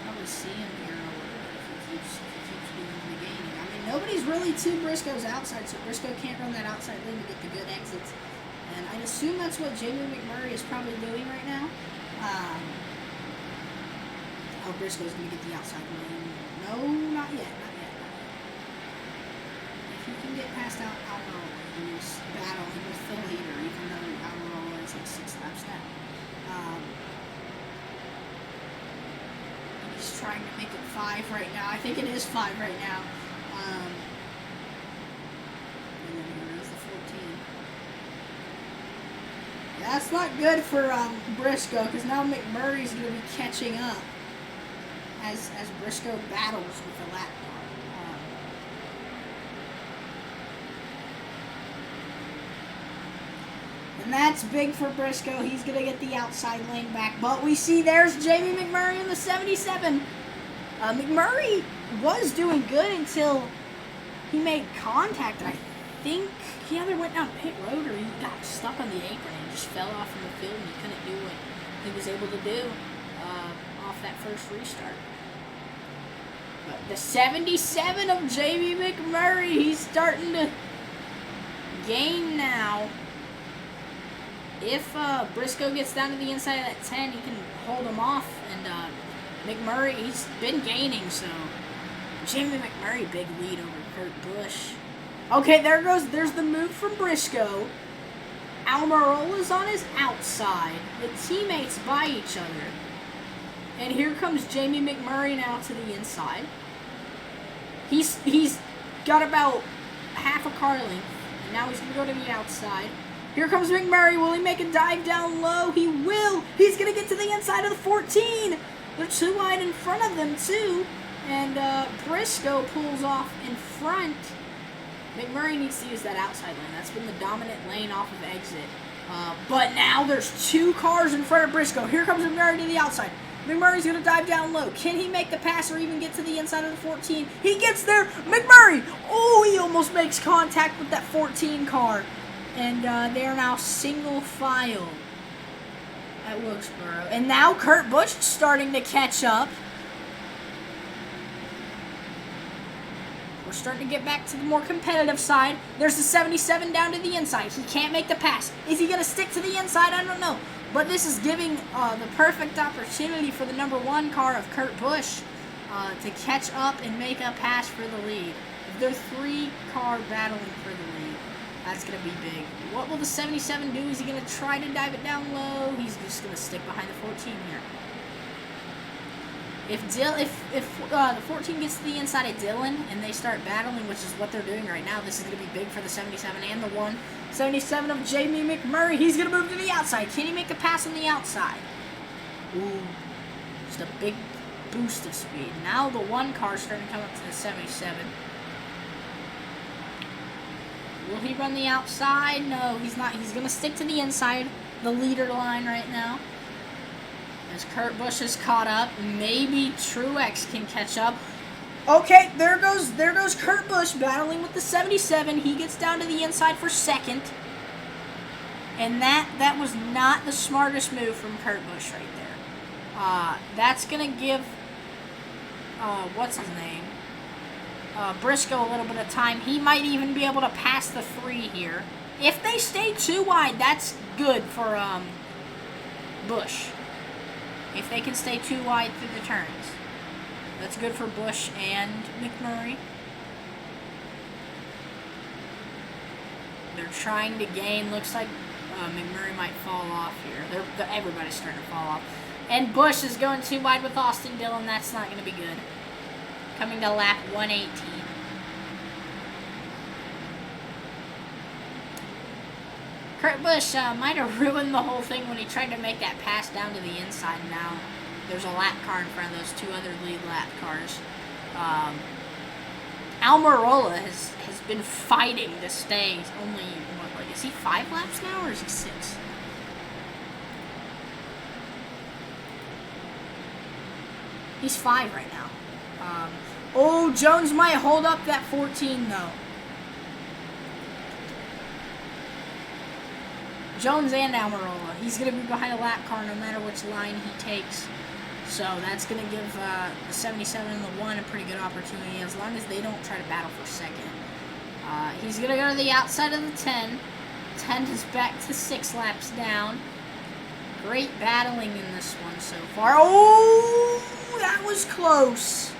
Probably see him here a little bit if he keeps doing the gaining. I mean, nobody's really to Briscoe's outside, so Briscoe can't run that outside lane to get the good exits. And I'd assume that's what Jamie McMurray is probably doing right now. Oh, Briscoe's going to get the outside lane. No, not yet. If you can get past Almirola, who's battling with the leader, even though Almirola is like 6 laps down. He's trying to make it 5 right now. I think it is 5 right now. And then here is the 14. That's not good for Briscoe, because now McMurray's going to be catching up as Briscoe battles with the lap car. And that's big for Briscoe. He's going to get the outside lane back. But we see there's Jamie McMurray in the 77. McMurray was doing good until he made contact. I think he either went down pit road or he got stuck on the apron and just fell off from the field and he couldn't do what he was able to do off that first restart. But the 77 of Jamie McMurray, he's starting to gain now. If Briscoe gets down to the inside of that 10, he can hold him off. And McMurray, he's been gaining, so Jamie McMurray, big lead over Kurt Busch. Okay, there's the move from Briscoe. Almirola's on his outside. The teammates by each other. And here comes Jamie McMurray now to the inside. He's got about half a car length. And now he's going to go to the outside. Here comes McMurray. Will he make a dive down low? He will. He's going to get to the inside of the 14. They're too wide in front of them, too. And Briscoe pulls off in front. McMurray needs to use that outside lane. That's been the dominant lane off of exit. But now there's 2 cars in front of Briscoe. Here comes McMurray to the outside. McMurray's going to dive down low. Can he make the pass or even get to the inside of the 14? He gets there. McMurray! Oh, he almost makes contact with that 14 car. And they are now single file at Wilkesboro. And now Kurt Busch is starting to catch up. We're starting to get back to the more competitive side. There's the 77 down to the inside. He can't make the pass. Is he going to stick to the inside? I don't know. But this is giving the perfect opportunity for the number 1 car of Kurt Busch to catch up and make a pass for the lead. If they're 3-car battling for the lead, that's going to be big. What will the 77 do? Is he going to try to dive it down low? He's just going to stick behind the 14 here. If the 14 gets to the inside of Dillon and they start battling, which is what they're doing right now, this is going to be big for the 77 and the 1. 77 of Jamie McMurray. He's going to move to the outside. Can he make the pass on the outside? Ooh. Just a big boost of speed. Now the 1 car is starting to come up to the 77. Will he run the outside? No, he's not. He's going to stick to the inside, the leader line right now. As Kurt Busch is caught up, maybe Truex can catch up. Okay, there goes Kurt Busch battling with the 77. He gets down to the inside for 2nd. And that was not the smartest move from Kurt Busch right there. That's going to give, what's his name? Briscoe a little bit of time. He might even be able to pass the 3 here. If they stay too wide, that's good for Busch. If they can stay too wide through the turns. That's good for Busch and McMurray. They're trying to gain. Looks like McMurray might fall off here. Everybody's starting to fall off. And Busch is going too wide with Austin Dillon. That's not going to be good. Coming to lap 118. Kurt Busch might have ruined the whole thing when he tried to make that pass down to the inside. Now there's a lap car in front of those 2 other lead lap cars. Almirola has been fighting to stay. He's only, is he 5 laps now or is he 6? He's 5 right now. Oh, Jones might hold up that 14 though. Jones and Almirola. He's going to be behind a lap car no matter which line he takes. So that's going to give the 77 and the 1 a pretty good opportunity as long as they don't try to battle for second. He's going to go to the outside of the 10. 10 is back to 6 laps down. Great battling in this one so far. Oh, that was close.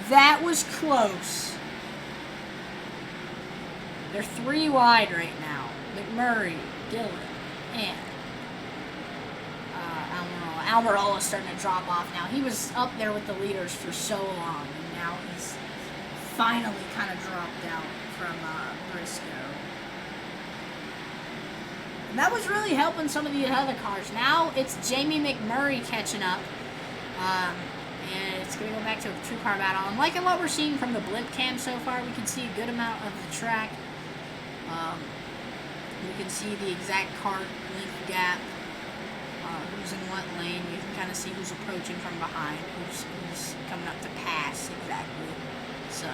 That was close. They're 3 wide right now. McMurray, Dillon, and Almirola is starting to drop off now. He was up there with the leaders for so long, and now he's finally kind of dropped out from Briscoe. And that was really helping some of the other cars. Now it's Jamie McMurray catching up. And it's going to go back to a 2-car battle. And liking what we're seeing from the blimp cam so far, we can see a good amount of the track. We can see the exact car length gap. Who's in what lane. You can kind of see who's approaching from behind, who's coming up to pass exactly. So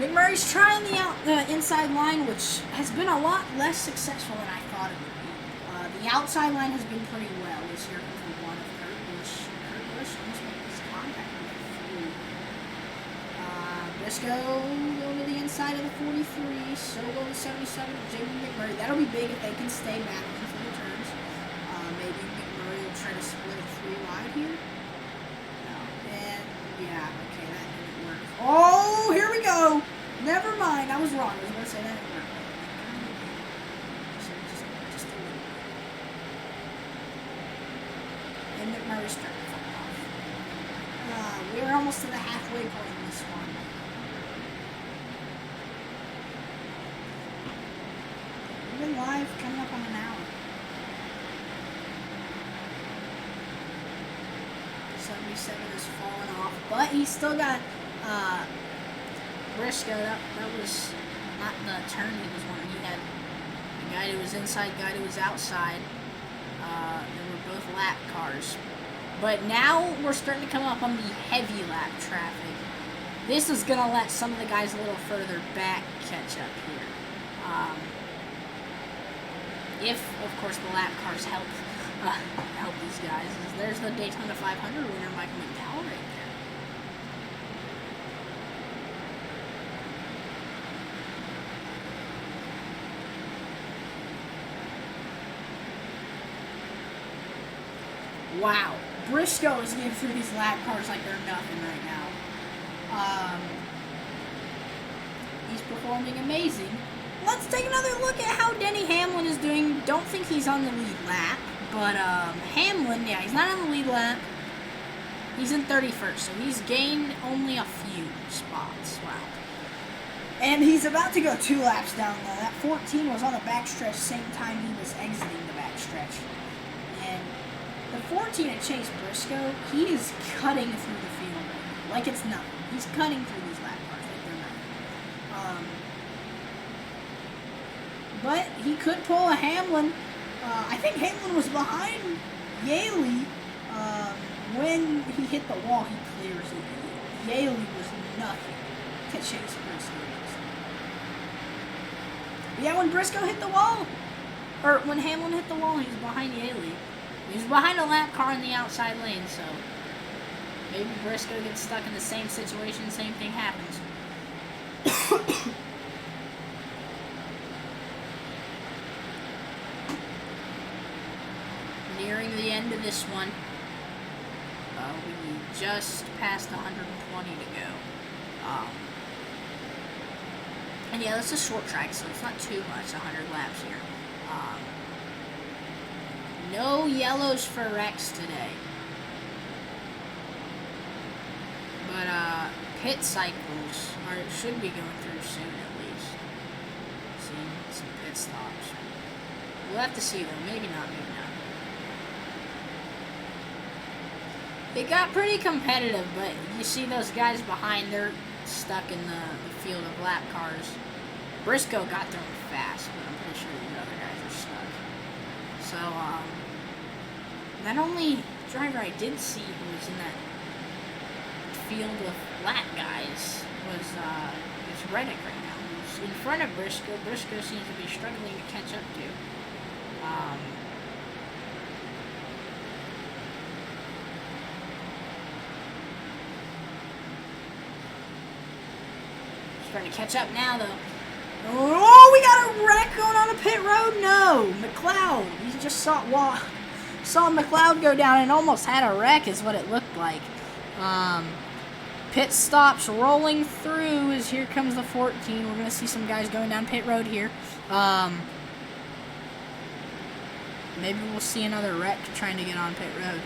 McMurray's trying the inside line, which has been a lot less successful than I thought it would be. The outside line has been pretty well this year because we won with Kurt Busch. Kurt Busch almost made his contact with Briscoe go to the inside of the 43, so go to 77 with Jamie McMurray. That'll be big if they can stay battling for the turns. Maybe McMurray will try to split a 3 wide here. No. And, yeah, okay, that didn't work. Oh, here we go. Never mind. I was wrong. I was going to say that didn't work. Just a little bit. And McMurray's starting to fall off. We're almost to the halfway point in this one. We've been live coming up on an hour. 77 is falling off, but he's still got Briscoe. That was not the turn he was wanting. He had a guy who was inside, guy who was outside. They were both lap cars. But now we're starting to come up on the heavy lap traffic. This is going to let some of the guys a little further back catch up here. If, of course, the lap cars help these guys. There's the Daytona 500 winner, Michael McDowell, right there. Wow. Briscoe is getting through these lap cars like they're nothing right now. He's performing amazing. Let's take another look at how Denny Hamlin is doing. Don't think he's on the lead lap. But Hamlin, yeah, he's not on the lead lap. He's in 31st, so he's gained only a few spots. Wow. And he's about to go 2 laps down though. That 14 was on the backstretch same time he was exiting the backstretch. And the 14 at Chase Briscoe, he is cutting through the field like it's nothing. He's cutting through these lap cars like they're nothing. But he could pull a Hamlin. I think Hamlin was behind Yaley when he hit the wall. He clears it. Yaley was nothing to Chase Briscoe. Yeah, when Briscoe hit the wall, or when Hamlin hit the wall, he was behind Yaley. He was behind a lap car in the outside lane, so maybe Briscoe gets stuck in the same situation, same thing happens. Nearing the end of this one. We just passed 120 to go. And yeah, that's a short track, so it's not too much, 100 laps here. No yellows for Rex today. But pit cycles should be going through soon at least. Seeing some pit stops. We'll have to see though. Maybe not, maybe not. It got pretty competitive, but you see those guys behind, they're stuck in the field of lap cars. Briscoe got there fast, but I'm pretty sure the other guys are stuck. So, that only driver I did see who was in that field of lap guys was Reddick right now, who's in front of Briscoe. Briscoe seems to be struggling to catch up to. Starting to catch up now, though. Oh, we got a wreck going on a pit road? No, McLeod. You just saw McLeod go down and almost had a wreck is what it looked like. Pit stops rolling through as here comes the 14. We're going to see some guys going down pit road here. Maybe we'll see another wreck trying to get on pit road.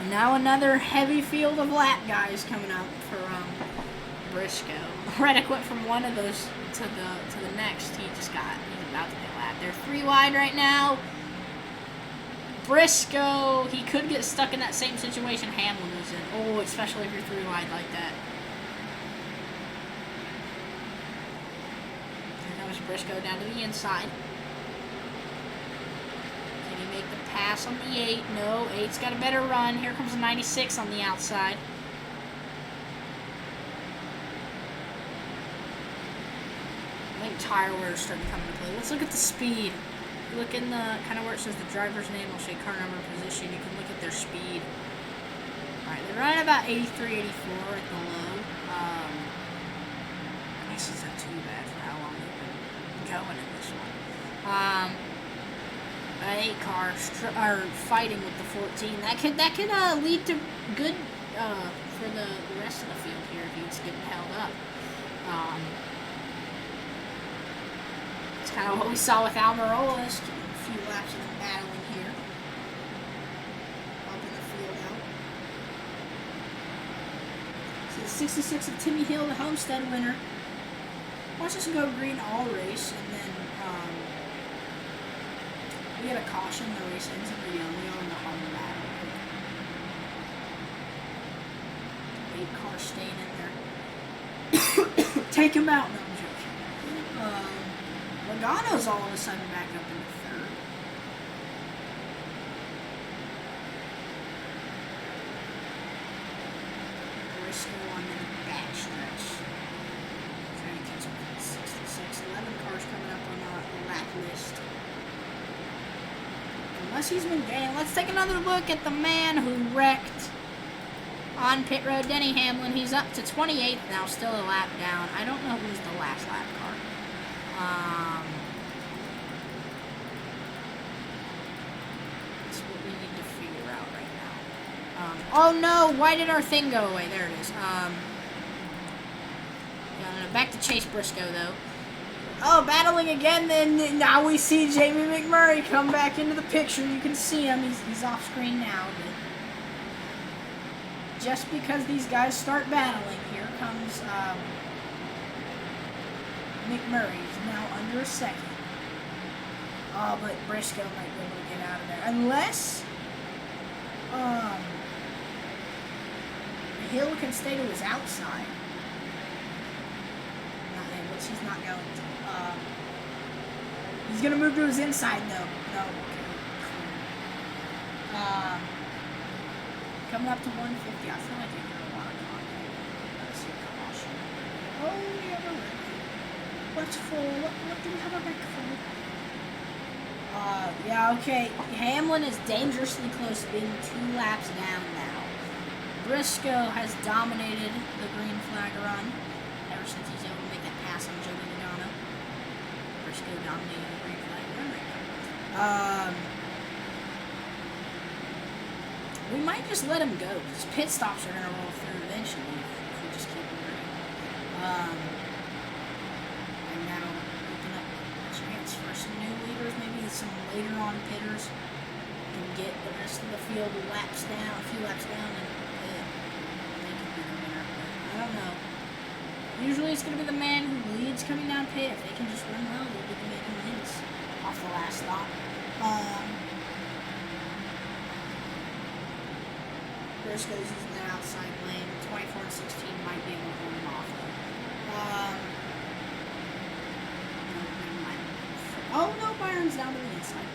Now another heavy field of lap guys coming up for Briscoe. Reddick went from one of those to the next. He's about to get lapped. They're 3 wide right now. Briscoe, he could get stuck in that same situation Hamlin was in. Oh, especially if you're 3 wide like that. And that was Briscoe down to the inside. Can he make the pass on the 8? No, 8's got a better run. Here comes the 96 on the outside. I think tire wear is starting to come into play. Let's look at the speed. Look in the kind of where it says the driver's name, will say car number, position. You can look at their speed. Alright, they're running about 83, 84 at the low. I guess it's not too bad for how long they've been going in this one. An 8 car fighting with the 14. That could lead to good for the rest of the field here if he's getting held up. It's kind of what we saw with Almirola. A few laps of them battling here. Up in the field out. So the 66 of Timmy Hill, the Homestead winner. Watch us go green all race, and then we had a caution. The race ends in the yellow on the home battle. 8 cars staying in there. Take him out. No, I'm joking. Logano's all of a sudden back up in the 3rd. Briscoe on the back stretch. Trying to catch up to 66. 11 cars coming up on the lap list. Unless he's been gaining. Let's take another look at the man who wrecked on pit road, Denny Hamlin. He's up to 28th now, still a lap down. I don't know who's the last lap car. That's what we need to figure out right now. Oh no, why did our thing go away? There it is. Back to Chase Briscoe though. Oh, battling again, then now we see Jamie McMurray come back into the picture. You can see him, he's off screen now. But just because these guys start battling, here comes McMurray is now under a second. Oh, but Briscoe might be able to get out of there. Unless Hill can stay to his outside. Which he's not going to. He's going to move to his inside, though. No. Okay. Coming up to 150. I feel like you're going to want to contact. Let's see a caution. Oh, we have a wreck. What's full? What do we have a wreck for? Yeah, okay. Hamlin is dangerously close to being 2 laps down now. Briscoe has dominated the green flag run ever since he's able to make that pass on Joey Logano. Briscoe dominating the green flag run right now. We might just let him go, because pit stops are going to roll through eventually if we just keep him running. And that'll open up a chance for some new leaders, maybe some later on pitters can get the rest of the field a few laps down, and they can be the winner. But I don't know. Usually it's going to be the man who leads coming down pit. If they can just run well, they'll be the man who wins off the last stop. Briscoe's using the outside lane. 24 and 16 might be able to hold him off, though. Oh, no, Byron's down to the inside.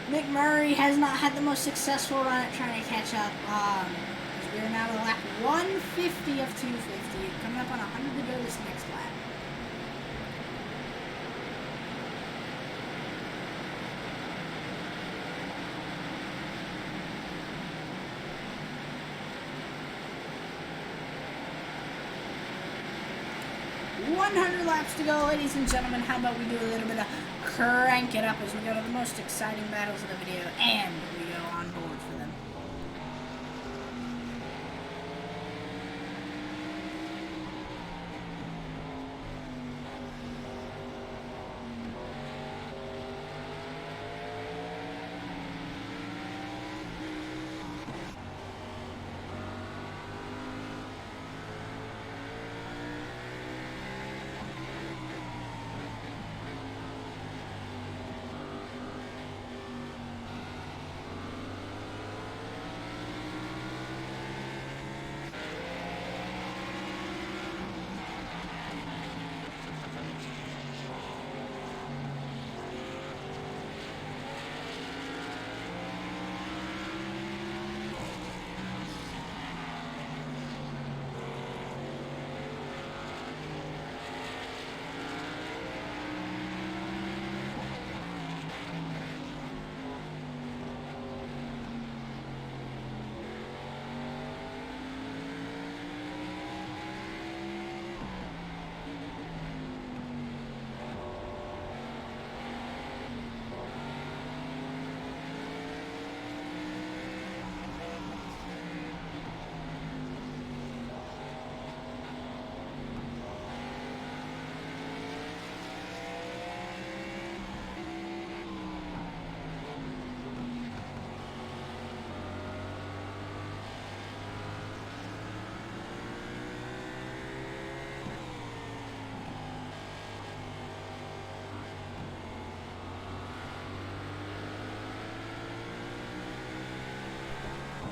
McMurray has not had the most successful run at trying to catch up. We're now to lap 150 of 250. Coming up on 100 to go this next lap. 100 laps to go, ladies and gentlemen. How about we do a little bit of crank it up as we go to the most exciting battles of the video, and we go on board for them.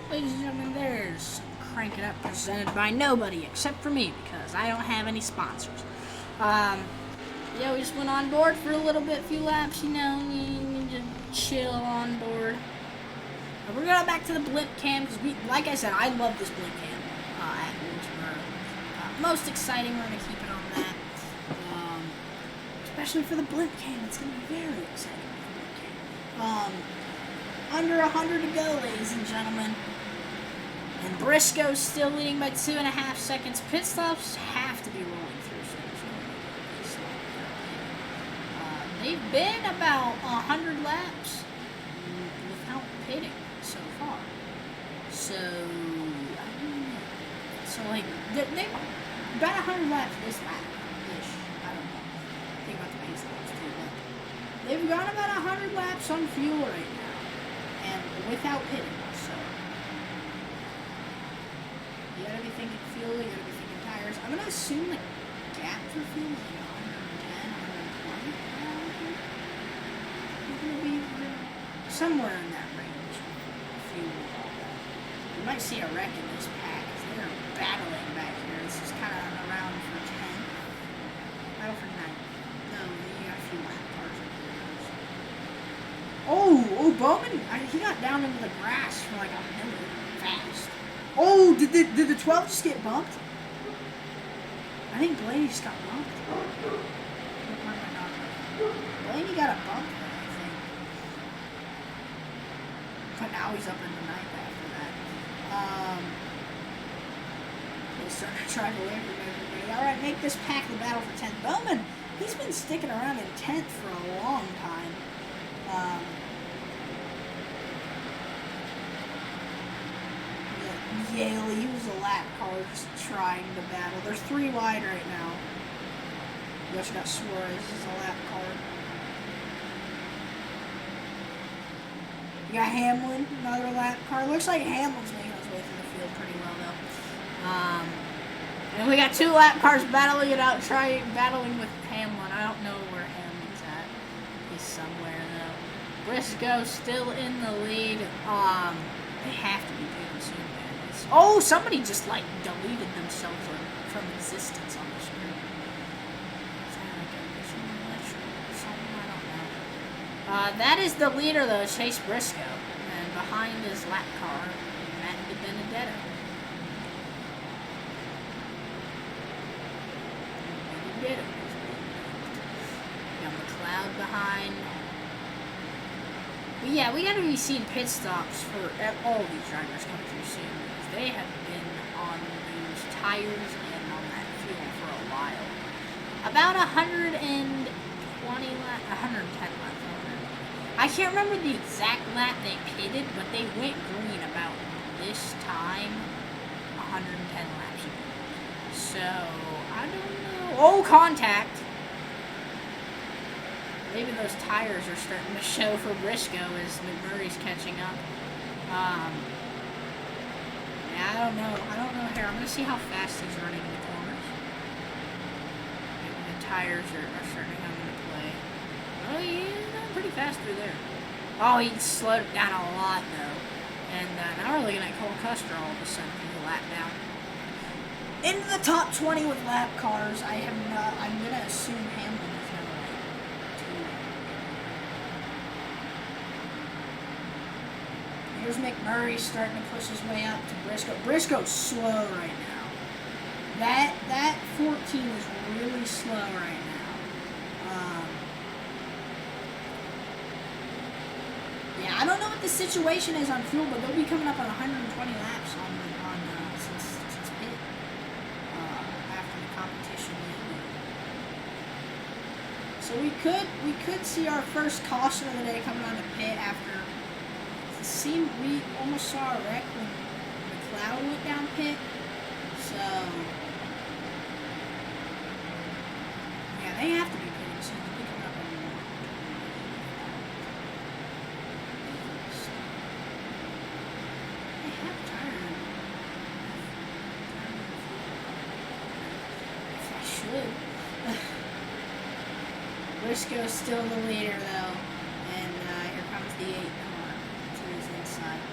Ladies and gentlemen, there's Crank It Up presented by nobody except for me because I don't have any sponsors. Yeah, we just went on board for a little bit, few laps, you know, you just chill on board. We're going back to the blimp cam because like I said, I love this blimp cam at Wilkesboro. Most exciting, we're going to keep it on that. Especially for the blimp cam, it's going to be very exciting for the blimp cam. Under 100 to go, ladies and gentlemen. And Briscoe's still leading by 2.5 seconds. Pit stops have to be rolling through soon. They've been about 100 laps without pitting so far. So, I don't know. So, like, they're about 100 laps this lap-ish. I don't know. Think about the pace laps too, but they've gone about 100 laps on fuel right now. And without pitting, so you gotta be thinking fuel, you gotta be thinking tires. I'm gonna assume the gap for fuel is like 110, 120. It's gonna be somewhere in that range. Fuel, all that. You might see a wreck in this pack because they're battling back here. This is kind of around for 10. Battle for 9. No, you got a few lap cars. Oh, Bowman, he got down into the grass for like a minute fast. Oh, did the 12 just get bumped? I think Blaney just got bumped. Blaney got a bump there, I think. But now he's up in the ninth after that. He's starting to drive away from everybody. Alright, make this pack the battle for 10th. Bowman, he's been sticking around in 10th for a long time. Yale, he was a lap car just trying to battle. They're 3 wide right now. You also got Suarez as a lap car. You got Hamlin, another lap car. Looks like Hamlin's making his way through the field pretty well though. And we got 2 lap cars battling it out, battling with Hamlin. I don't know where Hamlin's at. He's somewhere though. Briscoe still in the lead. They have to be doing soon, man. Oh, somebody just like deleted themselves from existence on the screen. Is that like a mission or something? I don't know. That is the leader though, Chase Briscoe. And behind his lap car, Matt DiBenedetto. Got McLeod behind. But yeah, we gotta be seeing pit stops for all these drivers coming through soon because they have been on those tires and on that fuel for a while. about 120 laps, 110 laps. I can't remember the exact lap they pitted, but they went green about this time 110 laps ago. So, I don't know. Oh, contact! Maybe those tires are starting to show for Briscoe as McMurray's catching up. Yeah, I don't know. Here, I'm going to see how fast he's running in the corners. Maybe the tires are starting to come into play. Oh, he's going pretty fast through there. Oh, he slowed it down a lot, though. And now we're looking at Cole Custer all of a sudden. He's a lap down. Into the top 20 with lap cars. I'm going to assume Hamlin is now like 2. Here's McMurray starting to push his way up to Briscoe. Briscoe's slow right now. That 14 is really slow right now. Yeah, I don't know what the situation is on fuel, but they'll be coming up on 120 laps since pit after the competition. So we could see our first caution of the day coming on the pit after. We almost saw a wreck when McLeod went down pit. So yeah, they have to be pitting soon. They'll be coming up on the They have tire. If I should. Briscoe's still the leader though, and here comes the 8 car to his inside.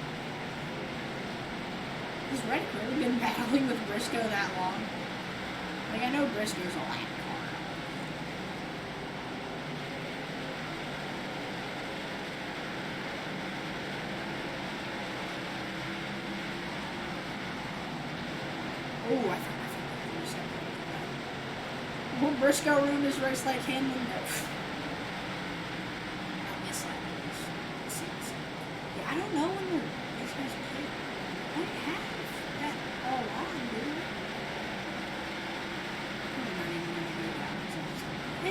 Has Reddick really been battling with Briscoe that long? Like, I know Briscoe's a lap car. Oh, I think will Briscoe ruin his race like Hamlin? No. Not this lap. Yeah, I don't know when these guys play. I have that all on, dude. I'm not even going to do that.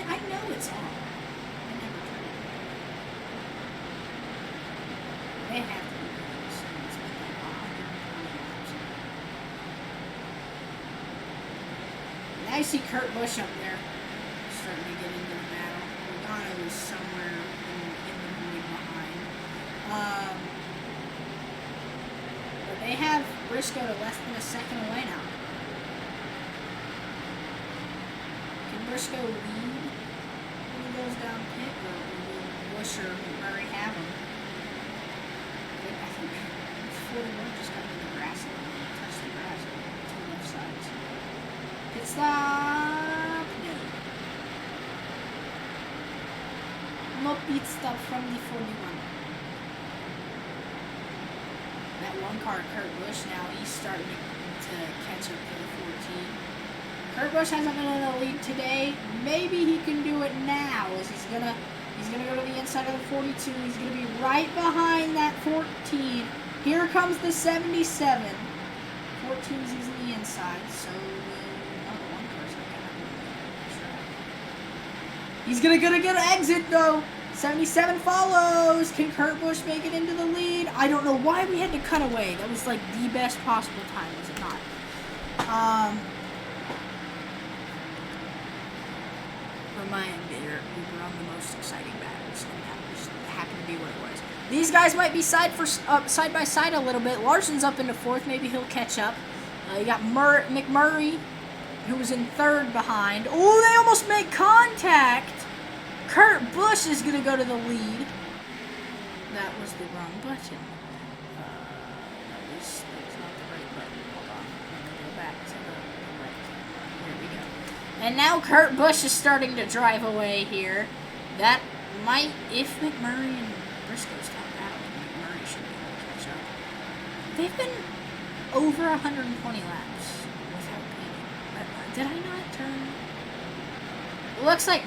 I know it's on. I never turn it. They have to be doing this. It's been like 120 laps. Now you see Kurt Busch up there starting to get into the battle. Logano is somewhere in the lead behind. But they have Briscoe to less than a second away now. Can Briscoe lead when he goes down pit, or will Busch or McMurray have him? I think 41 just got into the grass a little bit, touched the grass on the two left sides. Pit stop! No pit stop from the 41. That one car, Kurt Busch, now he's starting to catch up to the 14. Kurt Busch hasn't been in the lead today. Maybe he can do it now, as he's gonna go to the inside of the 42. He's gonna be right behind that 14. Here comes the 77. 14's using the inside, so he's gonna get an exit though. 77 follows. Can Kurt Busch make it into the lead? I don't know why we had to cut away. That was like the best possible time, was it not? Remind me, we were on the most exciting battles, and that just happened to be what it was. These guys might be side by side a little bit. Larson's up into 4th. Maybe he'll catch up. You got McMurray, who was in 3rd behind. Oh, they almost make contact. Kurt Busch is going to go to the lead. That was the wrong button. That was not the right button. Hold on. Let me go back to the right. Here we go. And now Kurt Busch is starting to drive away here. That might, if McMurray and Briscoe stop battling, McMurray should be able to catch up. They've been over 120 laps without pitting. Did I not turn? It looks like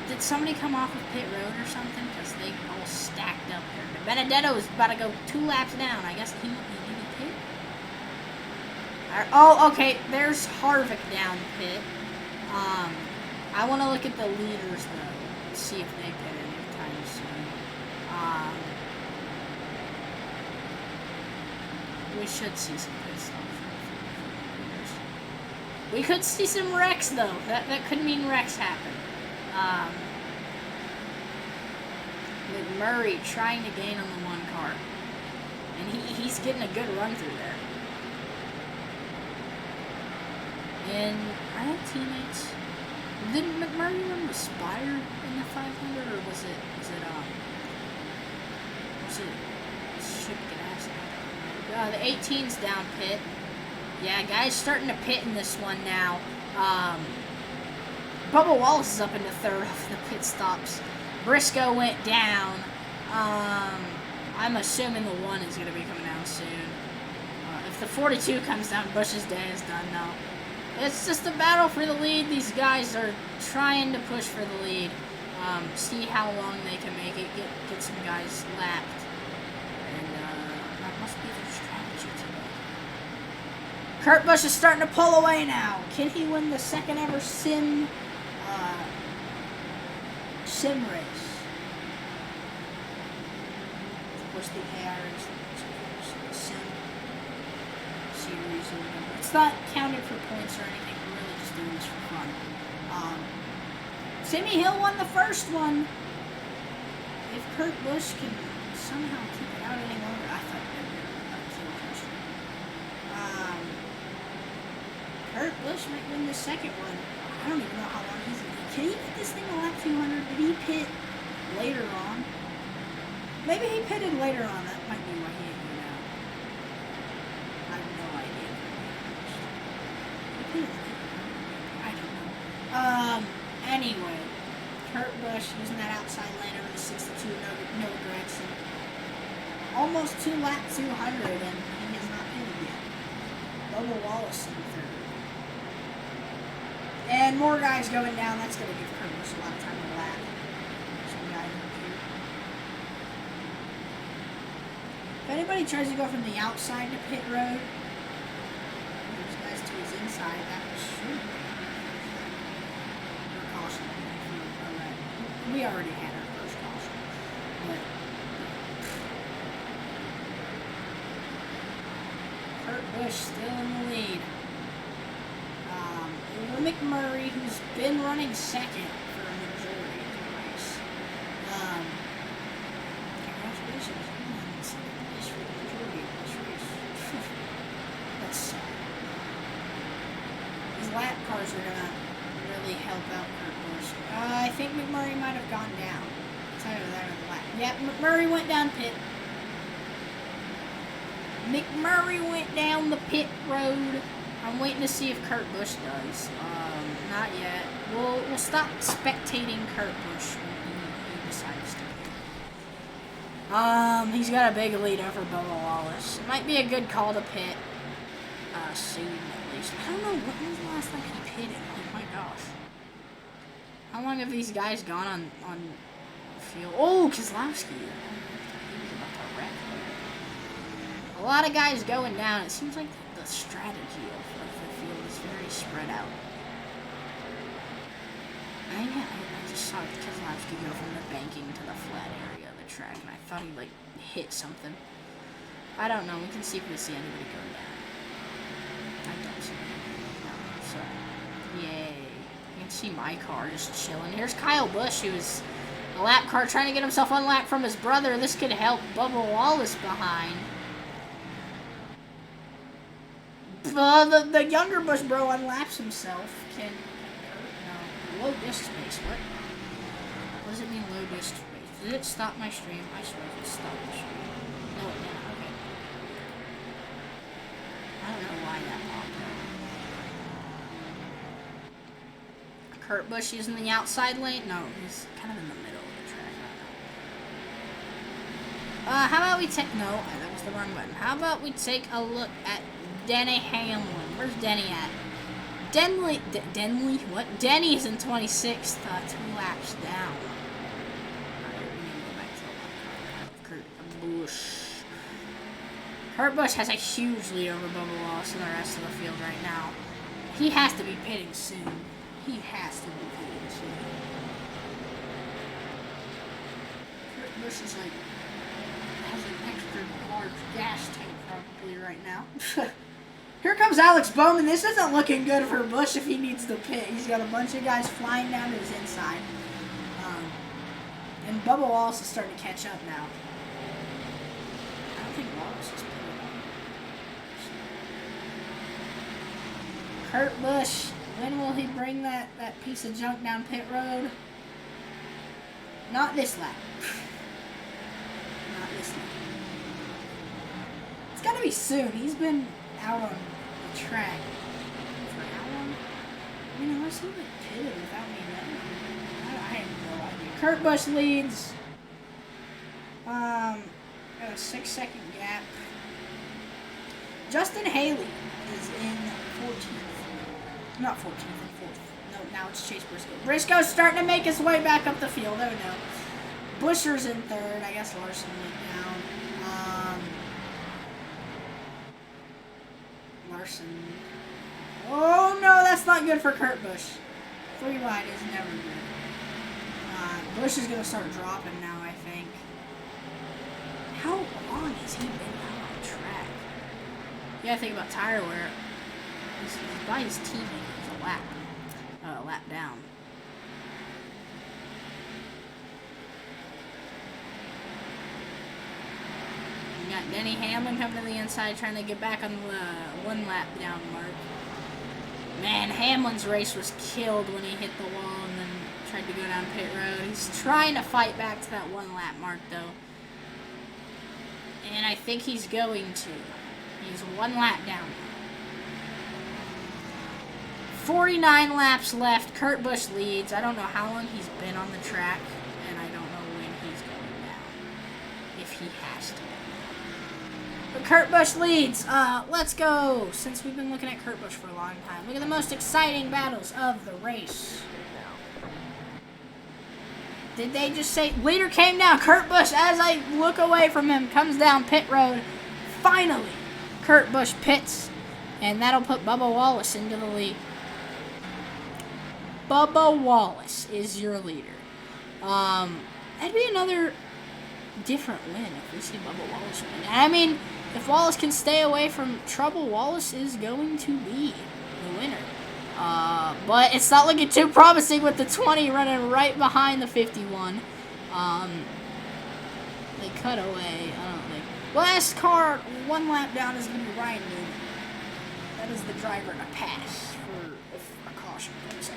did somebody come off of pit road or something? Because they all stacked up there. Benedetto is about to go 2 laps down. I guess he pit. Oh, okay. There's Harvick down pit. I want to look at the leaders, though, and see if they pit anytime soon. We should see some good stuff from the leaders. We could see some wrecks, though. That could mean wrecks happen. McMurray trying to gain on the one car. And he's getting a good run through there. And are they teammates? Did McMurray run the Spire in the 500, or was it Ship Ganassi? The 18's down pit. Yeah, guys starting to pit in this one now. Bubba Wallace is up into third off the pit stops. Briscoe went down. I'm assuming the 1 is going to be coming down soon. If the 42 comes down, Bush's day is done now. It's just a battle for the lead. These guys are trying to push for the lead. See how long they can make it. Get some guys lapped. And that must be their strategy today. Kurt Busch is starting to pull away now. Can he win the second ever sim race? Of course, the Iracing sim series or whatever. It's not counted for points or anything. We're really just doing this for fun. Timmy Hill won the first one. If Kurt Busch can somehow keep it out any longer, I thought it would be a kill question. Kurt Busch might win the second one. I don't even know how long he's in. Can he get this thing to lap 200? Did he pit later on? Maybe he pitted later on. That might be why he ain't going out. I have no idea. He pitted later on. I don't know. Anyway. Kurt Busch using that outside lane over the 62, no regrets. Almost 2 lap 200, and he has not pitted yet. Bubba Wallace in third. And more guys going down. That's going to give Kurt Busch a lot of time to lap. Some guys up here. If anybody tries to go from the outside to pit road, those guys to his inside, that should be a caution. We already had our first caution. But Kurt Busch still in the lead. McMurray, who's been running second for a majority of the race. Congratulations, you won second place for the majority of this race. That's sad. These lap cars are going to really help out Kurt Busch. I think McMurray might have gone down. I'll tell you that on the lap. Yeah, McMurray went down pit. McMurray went down the pit road. I'm waiting to see if Kurt Busch does. Not yet. We'll stop spectating Kurt Busch when he decides to pit. He's got a big lead over Bubba Wallace. It might be a good call to pit soon at least. I don't know, when was the last time he pitted? Oh my gosh. How long have these guys gone on field? Oh, Keselowski. He was about to wreck there. A lot of guys going down. It seems like the strategy of the field is very spread out. I just saw Keselowski go from the banking to the flat area of the track, and I thought he hit something. I don't know. We can see if we see anybody go down. I don't see anybody. No, so yay! You can see my car just chilling. Here's Kyle Busch, who was a lap car trying to get himself unlapped from his brother. This could help Bubba Wallace behind. The younger Busch bro unlaps himself. No, low disk space. What does it mean, low disk space? Did it stop my stream? I swear it stopped the stream. No, it didn't. Okay. I don't know why that popped up. Kurt Busch using the outside lane? No, he's kind of in the middle of the track. How about we take... No, that was the wrong button. How about we take a look at Denny Hamlin? Where's Denny at? Denley? What? Denny's in 26th, 2 laps down. Alright, we need to go back to the Kurt Busch. Kurt Busch has a huge lead over Bubba Wallace and the rest of the field right now. He has to be pitting soon. He has to be pitted too. Kurt Busch is like, has an extra large gas tank probably right now. Here comes Alex Bowman. This isn't looking good for Busch if he needs to pit. He's got a bunch of guys flying down to his inside. And Bubba Wallace is starting to catch up now. I don't think Wallace is pitted on. Kurt Busch, when will he bring that piece of junk down pit road? Not this lap. Not this lap. It's gotta be soon. He's been out on the track for how long? I mean, unless he like pitted without me knowing. I have no idea. Kurt Busch leads. Got a 6-second gap. Justin Haley is in 14th. Not 14th, in 4th. No, now it's Chase Briscoe. Briscoe's starting to make his way back up the field. Oh no. Buscher's in 3rd. I guess Larson went down. Larson. Oh no, that's not good for Kurt Busch. 3 wide is never good. Busch is going to start dropping now, I think. How long has he been out on the track? You gotta think about tire wear. He's by his teammate. He's a lap down. You got Denny Hamlin coming to the inside trying to get back on the 1 lap down mark. Man, Hamlin's race was killed when he hit the wall and then tried to go down pit road. He's trying to fight back to that 1 lap mark though. And I think he's going to. He's 1 lap down. 49 laps left. Kurt Busch leads. I don't know how long he's been on the track, and I don't know when he's going down. If he has to. But Kurt Busch leads. Let's go. Since we've been looking at Kurt Busch for a long time, look at the most exciting battles of the race. Did they just say leader came down? Kurt Busch, as I look away from him, comes down pit road. Finally, Kurt Busch pits, and that'll put Bubba Wallace into the lead. Bubba Wallace is your leader. That'd be another different win if we see Bubba Wallace win. And I mean, if Wallace can stay away from trouble, Wallace is going to be the winner. But it's not looking too promising with the 20 running right behind the 51. They cut away, I don't think. Last car, 1 lap down is going to be Ryan Newman. That is the driver to pass for if a caution comes out.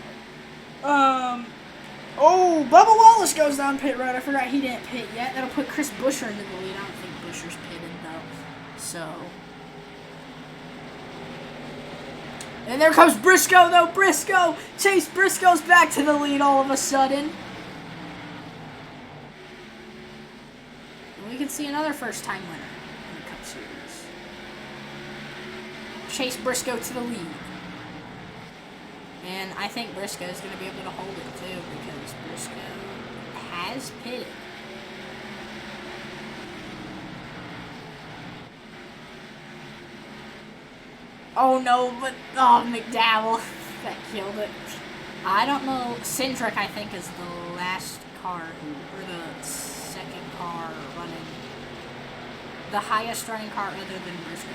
Oh, Bubba Wallace goes down pit road. I forgot he didn't pit yet. That'll put Chris Buescher into the lead. I don't think Buescher's pitted, though. So... And there comes Briscoe, though. Briscoe! Chase Briscoe's back to the lead all of a sudden. And we can see another first-time winner in the Cup Series. Chase Briscoe to the lead. And I think Briscoe is going to be able to hold it, too, because Briscoe has pitted. Oh no, but, McDowell, that killed it. I don't know, Cindric, I think, is the last car, or the second car running, the highest running car other than Briscoe, I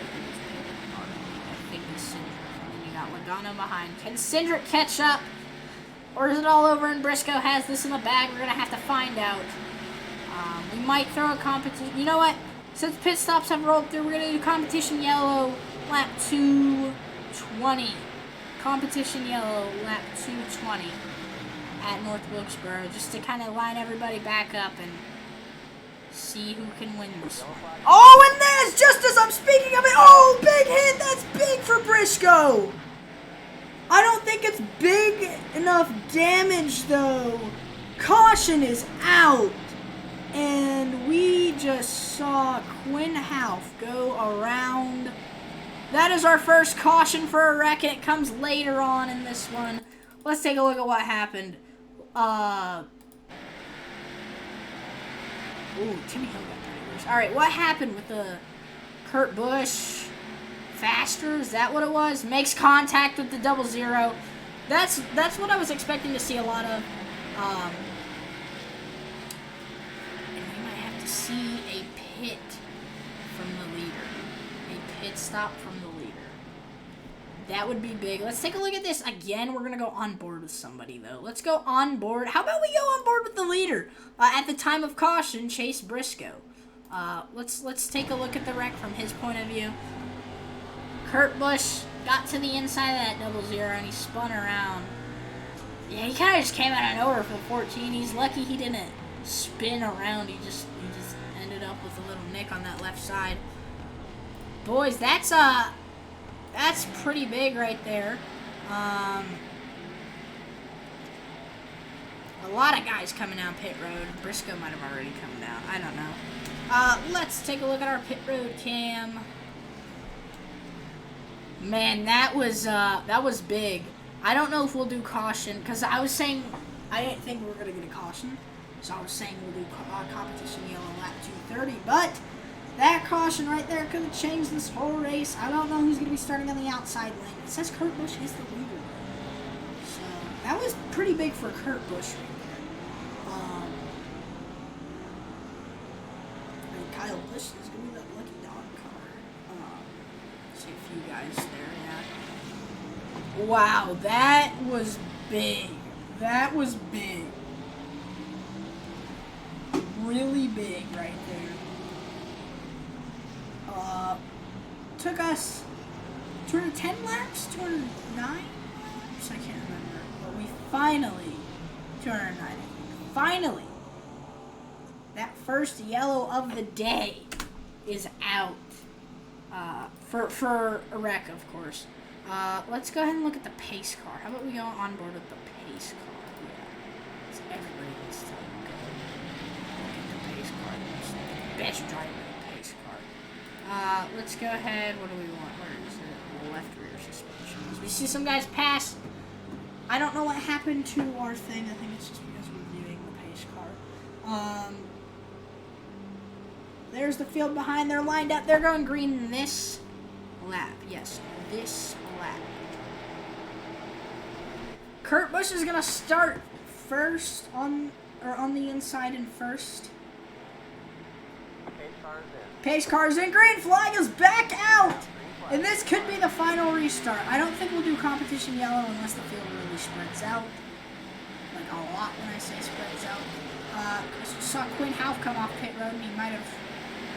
think it's Cindric. And then you got Logano behind. Can Cindric catch up? Or is it all over and Briscoe has this in the bag? We're going to have to find out. We might throw a competition. You know what? Since pit stops have rolled through, we're going to do competition yellow. Lap 220. Competition yellow, lap 220 at North Wilkesboro, just to kind of line everybody back up and see who can win this one. Oh, and there's, just as I'm speaking of it, oh, big hit! That's big for Briscoe! I don't think it's big enough damage, though. Caution is out. And we just saw Quinn Houff go around. That is our first caution for Iracing. It comes later on in this one. Let's take a look at what happened. Ooh, Timmy Hill got pretty worse. Alright, what happened with the Kurt Busch faster? Is that what it was? Makes contact with the 00. That's what I was expecting to see a lot of. And we might have to see a pit from the leader. A pit stop from the leader. That would be big. Let's take a look at this again. We're gonna go on board with somebody though. Let's go on board. How about we go on board with the leader? At the time of caution, Chase Briscoe. Let's take a look at the wreck from his point of view. Kurt Busch got to the inside of that 00 and he spun around. Yeah, he kind of just came out of nowhere for the 14. He's lucky he didn't spin around. He just ended up with a little nick on that left side. Boys, that's pretty big right there. A lot of guys coming down pit road. Briscoe might have already come down. I don't know. Let's take a look at our pit road cam. Man, that was big. I don't know if we'll do caution, because I was saying I didn't think we were going to get a caution. So I was saying we'll do competition yellow lap 230, but that caution right there could have changed this whole race. I don't know who's going to be starting on the outside lane. It says Kurt Busch is the leader. So that was pretty big for Kurt Busch right there. And Kyle Busch is going to be that lucky dog car. See a few guys there, yeah. Wow, that was big. That was big. Really big right there. Took us 210 laps, 209 laps, I can't remember, but we finally, 209, finally, that first yellow of the day is out, for a wreck, of course. Let's go ahead and look at the pace car. How about we go on board with the pace car? Yeah, so everybody gets to go look at the pace car. It's the best driver. Let's go ahead. What do we want? Where is it? Left rear suspension. We see some guys pass. I don't know what happened to our thing. I think it's just because we're viewing the pace car. There's the field behind. They're lined up. They're going green this lap. Yes, this lap. Kurt Busch is gonna start first on the inside and first. Pace car's in. Green flag is back out! And this could be the final restart. I don't think we'll do competition yellow unless the field really spreads out. Like a lot when I say spreads out. I saw Quinn Half come off pit road and he might have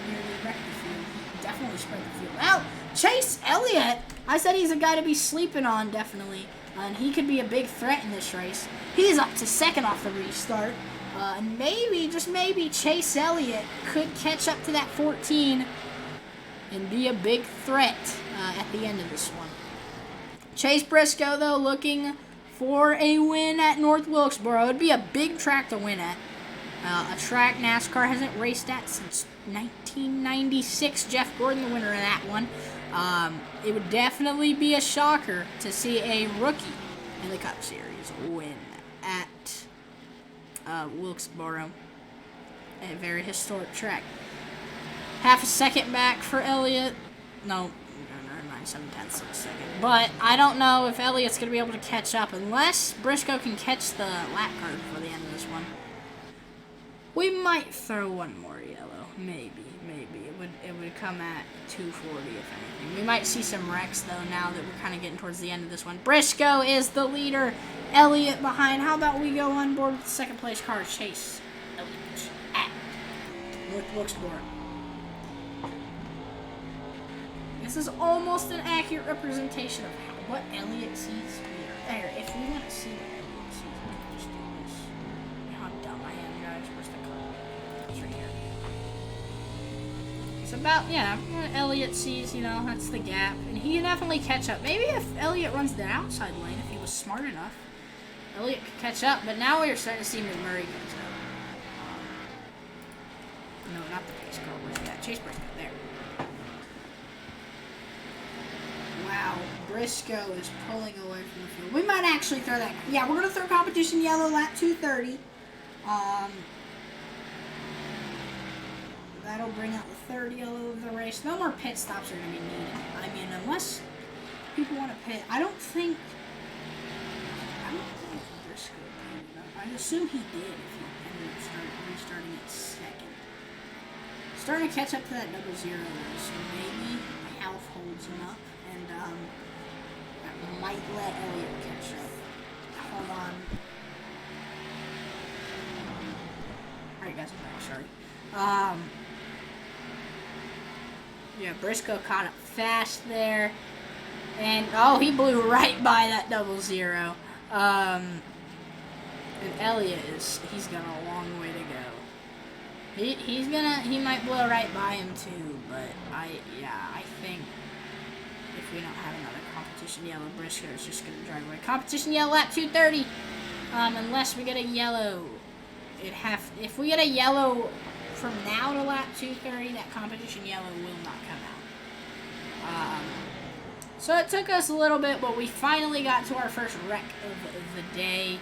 nearly wrecked the field. He definitely spread the field out. Chase Elliott! I said he's a guy to be sleeping on, definitely. And he could be a big threat in this race. He's up to second off the restart. And maybe, just maybe, Chase Elliott could catch up to that 14 and be a big threat at the end of this one. Chase Briscoe, though, looking for a win at North Wilkesboro. It would be a big track to win at. A track NASCAR hasn't raced at since 1996. Jeff Gordon, the winner of that one. It would definitely be a shocker to see a rookie in the Cup Series win at Wilkesboro, a very historic track. Half a second back for Elliott. No, 9/7 of a second. But I don't know if Elliott's going to be able to catch up unless Briscoe can catch the lap card before the end of this one. We might throw one more yellow, maybe. It would come at 240 if anything. We might see some wrecks though now that we're kind of getting towards the end of this one. Briscoe is the leader. Elliott behind. How about we go on board with the second place car? Chase Elliott at North Wilkesboro. This is almost an accurate representation of what Elliott sees here. There, if we want to see what Elliott sees, we can just do this. You know how dumb I am, guys. Where's the car? It's right here. It's about, yeah, what Elliott sees, you know, that's the gap. And he can definitely catch up. Maybe if Elliott runs the outside lane, if he was smart enough, Elliott could catch up. But now we're starting to see McMurray catch up. No, not the pace car. Where's that? Chase Briscoe. There. Wow, Briscoe is pulling away from the field. We might actually throw that. Yeah, we're going to throw competition yellow lap 230. That'll bring out the third yellow of the race. No more pit stops are going to be needed. I mean, unless people want to pit. I don't think I'd assume he did if he ended up restarting at second. Starting to catch up to that 0-0 though, so maybe health holds him up, and that might let Elliott catch up. Hold on. Alright guys, I'm back, sorry. Yeah, Briscoe caught up fast there. And, oh, he blew right by that 0-0. And Elliott he's got a long way to go. He might blow right by him too, but I think if we don't have another competition yellow, Briscoe is just gonna drive away. Competition yellow lap 230. Unless we get a yellow, if we get a yellow from now to lap 230, that competition yellow will not come out. So it took us a little bit, but we finally got to our first wreck of the day.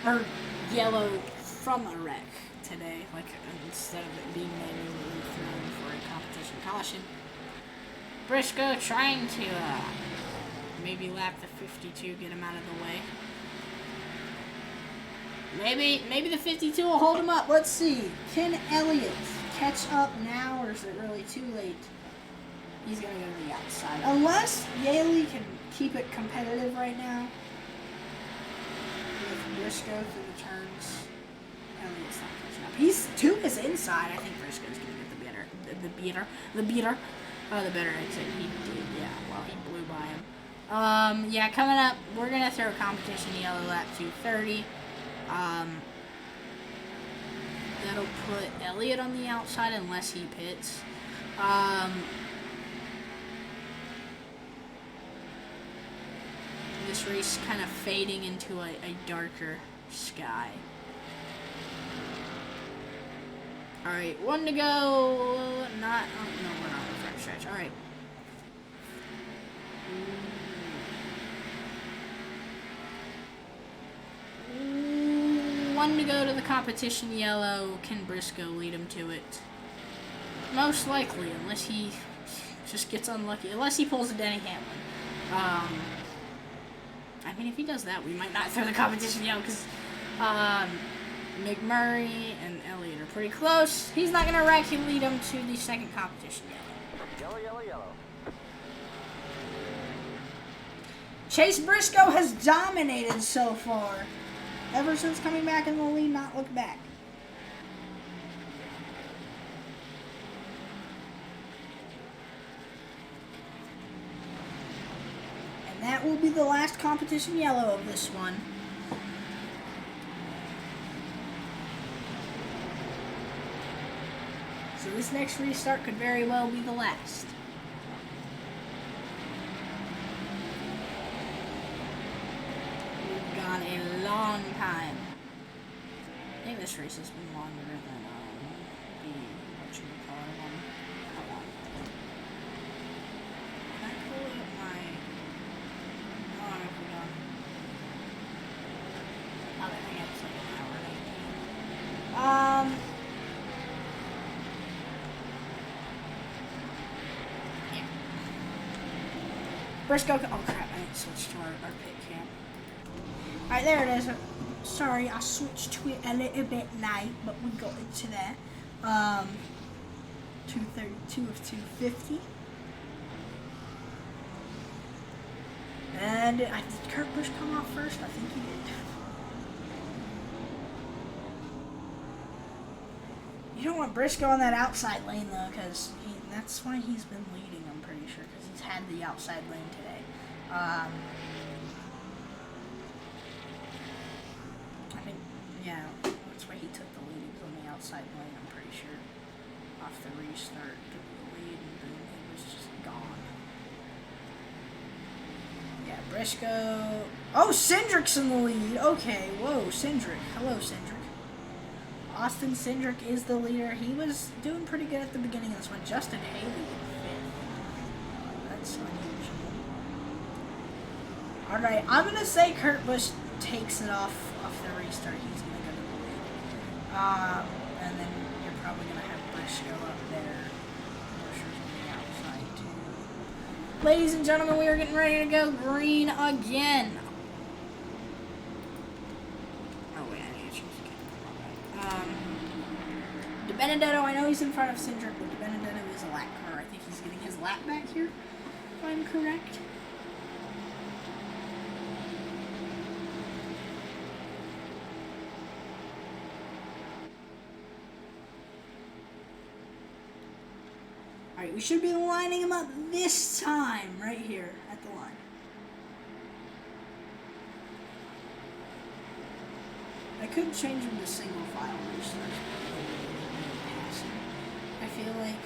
Or yellow from a wreck today, like instead of it being manually thrown for a competition caution. Briscoe trying to maybe lap the 52, get him out of the way. Maybe the 52 will hold him up. Let's see. Can Elliott catch up now, or is it really too late? He's going to go to the outside. Unless Yaley can keep it competitive right now. With Briscoe through the turns. Elliott's not catching up. He's to his inside. I think Briscoe's going to get the better exit. He did, yeah. Well, he blew by him. Yeah, coming up, we're going to throw a competition yellow lap 230. That'll put Elliott on the outside unless he pits. This race kind of fading into a darker sky. Alright, 1 to go. No, we're not on the front stretch. Alright. 1 to go to the competition yellow. Can Briscoe lead him to it? Most likely, unless he just gets unlucky. Unless he pulls a Denny Hamlin. I mean, if he does that, we might not throw the competition yellow, because McMurray and Elliott are pretty close. He's not going to wreck. He'll lead him to the second competition yellow. Yellow. Chase Briscoe has dominated so far. Ever since coming back in the lead, not look back. And that will be the last competition yellow of this one. So this next restart could very well be the last. We've gone a long time. I think this race has been longer than the whatchamacallit one. Hold on. Can I pull up my... Oh, no, hold on. Oh, I think it's like an hour and 18. Yeah. Briscoe, oh crap, I didn't switch to our pit cam. Alright, there it is. Sorry, I switched to it a little bit late, but we got it to there. 232 of 250. And did Kurt Busch come out first? I think he did. You don't want Briscoe on that outside lane, though, because that's why he's been leading, I'm pretty sure, because he's had the outside lane today. I think, yeah, that's why he took the lead. He was on the outside lane, I'm pretty sure. Off the restart, took the lead, and boom, he was just gone. Yeah, Briscoe. Oh, Cindric's in the lead. Okay, whoa, Cindric. Hello, Cindric. Austin Cindric is the leader. He was doing pretty good at the beginning of this one. Justin Haley in fifth. That's unusual. Alright, I'm going to say Kurt Busch takes it off the restart. He's going to go to the lead. And then you're probably going to have Briscoe up there. Buescher's on the outside, too. Ladies and gentlemen, we are getting ready to go green again. DiBenedetto, I know he's in front of Cindric, but DiBenedetto is a lap car. I think he's getting his lap back here, if I'm correct. Alright, we should be lining him up this time, right here, at the line. I could change him to single file restart. I feel like,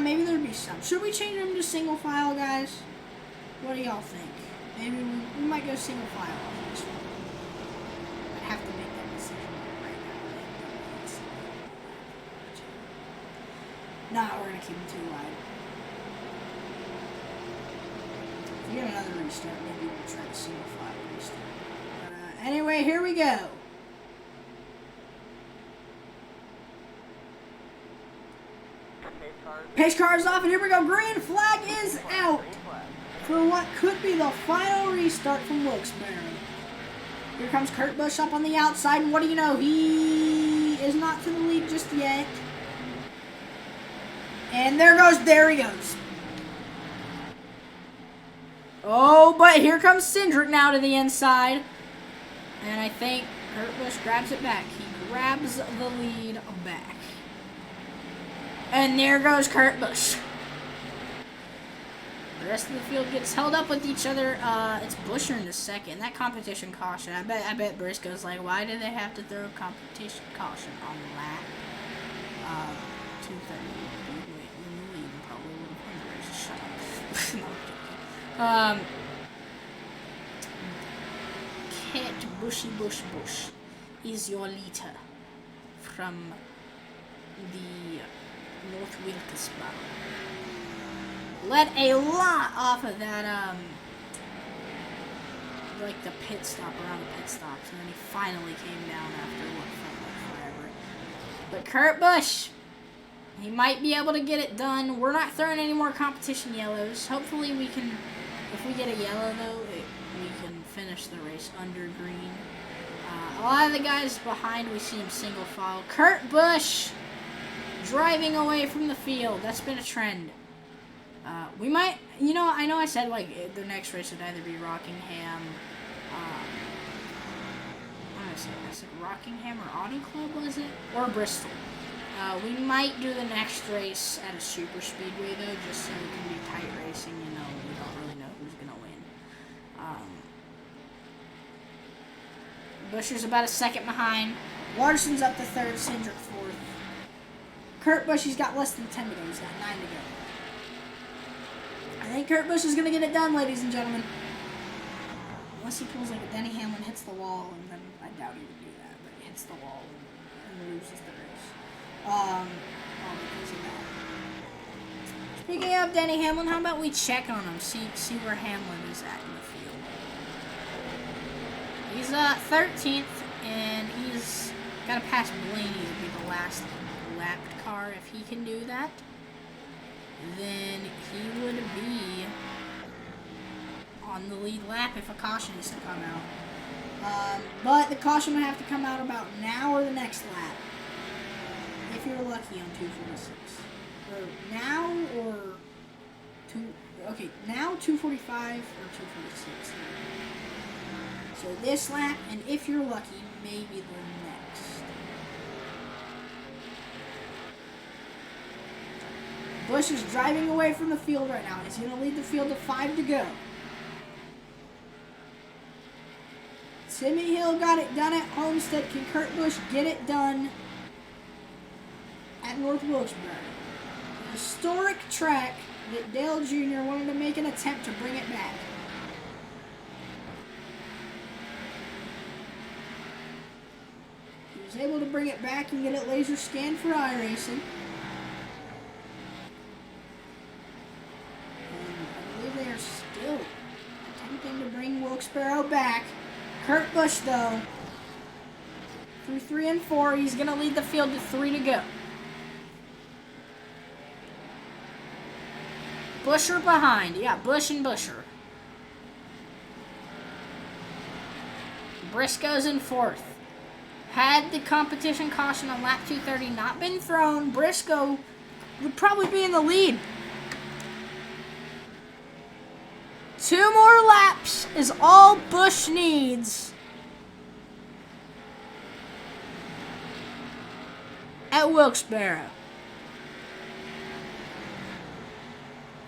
maybe there'd be some. Should we change him to single file, guys? What do y'all think? Maybe we might go single file on this one. I'd have to make that decision right now. Nah, we're gonna keep him too wide. If we get another restart, maybe we'll try to single file restart. But, anyway, here we go. Pace car is off, and here we go. Green flag is out for what could be the final restart from Wilkesboro. Here comes Kurt Busch up on the outside, and what do you know? He is not to the lead just yet. And there he goes. Oh, but here comes Cindric now to the inside. And I think Kurt Busch grabs it back. He grabs the lead back. And there goes Kurt Busch. The rest of the field gets held up with each other. It's Buescher in the second. That competition caution. I bet Briscoe's like, why do they have to throw competition caution on lap 230? Wait, we probably would have shut up. Kate Bushy Bush is your leader from the North Wilkesboro. Let a lot off of that, like the pit stop, around the pit stops, and then he finally came down after what felt like forever. But Kurt Busch, he might be able to get it done. We're not throwing any more competition yellows. Hopefully we can, if we get a yellow though, we can finish the race under green. A lot of the guys behind, we see him single file. Kurt Busch driving away from the field. That's been a trend. We might, you know, I know I said like the next race would either be Rockingham, I said Rockingham or Auto Club, was it? Or Bristol. We might do the next race at a super speedway though, just so it can be tight racing. You know, we don't really know who's gonna win. Buescher's about a second behind. Larson's up to third. Cindric fourth. Kurt Busch, he's got less than 10 to go. He's got 9 to go. I think Kurt Busch is going to get it done, ladies and gentlemen. Unless he pulls like a Denny Hamlin, hits the wall, and then I doubt he would do that, but he hits the wall and loses the race. Because of that. Speaking of Denny Hamlin, how about we check on him, see where Hamlin is at in the field. He's 13th, and he's got to pass Blaney to be the last lapped car. If he can do that, then he would be on the lead lap if a caution is to come out. But the caution would have to come out about now or the next lap, if you're lucky on 246. Or now or now 245 or 246. So this lap, and if you're lucky, maybe the next. Busch is driving away from the field right now. He's going to lead the field to 5 to go. Timmy Hill got it done at Homestead. Can Kurt Busch get it done at North Wilkesboro? A historic track that Dale Jr. wanted to make an attempt to bring it back. He was able to bring it back and get it laser scanned for Iracing. They are still attempting to bring Wilkesboro back. Kurt Busch, though, through 3 and 4, he's going to lead the field to 3 to go. Buescher behind. Yeah, Busch and Buescher. Briscoe's in 4th. Had the competition caution on lap 230 not been thrown, Briscoe would probably be in the lead. 2 more laps is all Busch needs at Wilkesboro.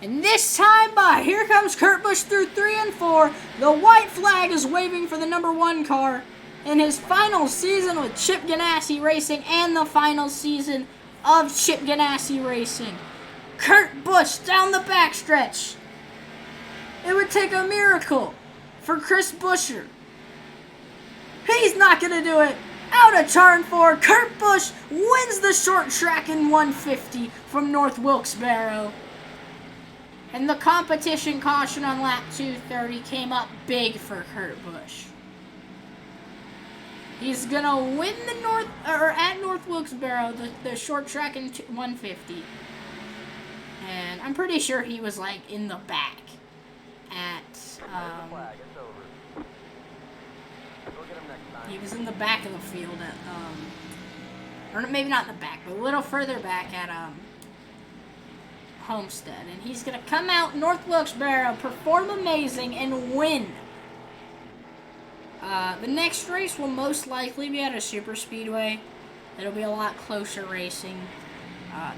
And this time by, here comes Kurt Busch through 3 and 4. The white flag is waving for the number 1 car in his final season with Chip Ganassi Racing and the final season of Chip Ganassi Racing. Kurt Busch down the backstretch. It would take a miracle for Chris Buescher. He's not going to do it. Out of turn 4, Kurt Busch wins the short track in 150 from North Wilkesboro. And the competition caution on lap 230 came up big for Kurt Busch. He's gonna win the at North Wilkesboro the short track in 150. And I'm pretty sure he was like in the back at he was in the back of the field at or maybe not in the back, but a little further back at Homestead, and he's gonna come out North Wilkesboro, perform amazing, and win. The next race will most likely be at a super speedway. It'll be a lot closer racing,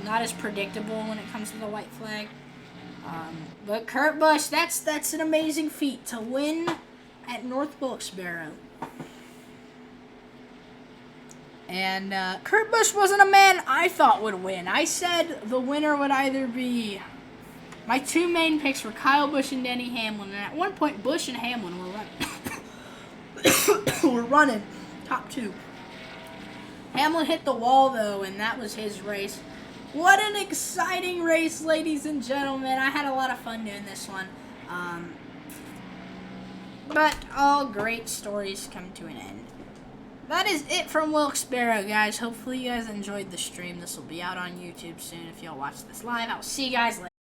not as predictable when it comes to the white flag. But Kurt Busch, that's an amazing feat to win at North Wilkesboro. And Kurt Busch wasn't a man I thought would win. I said the winner would either be... My 2 main picks were Kyle Busch and Denny Hamlin. And at one point, Busch and Hamlin were running top 2. Hamlin hit the wall, though, and that was his race. What an exciting race, ladies and gentlemen. I had a lot of fun doing this one. But all great stories come to an end. That is it from Wilkesboro, guys. Hopefully you guys enjoyed the stream. This will be out on YouTube soon if y'all watch this live. I'll see you guys later.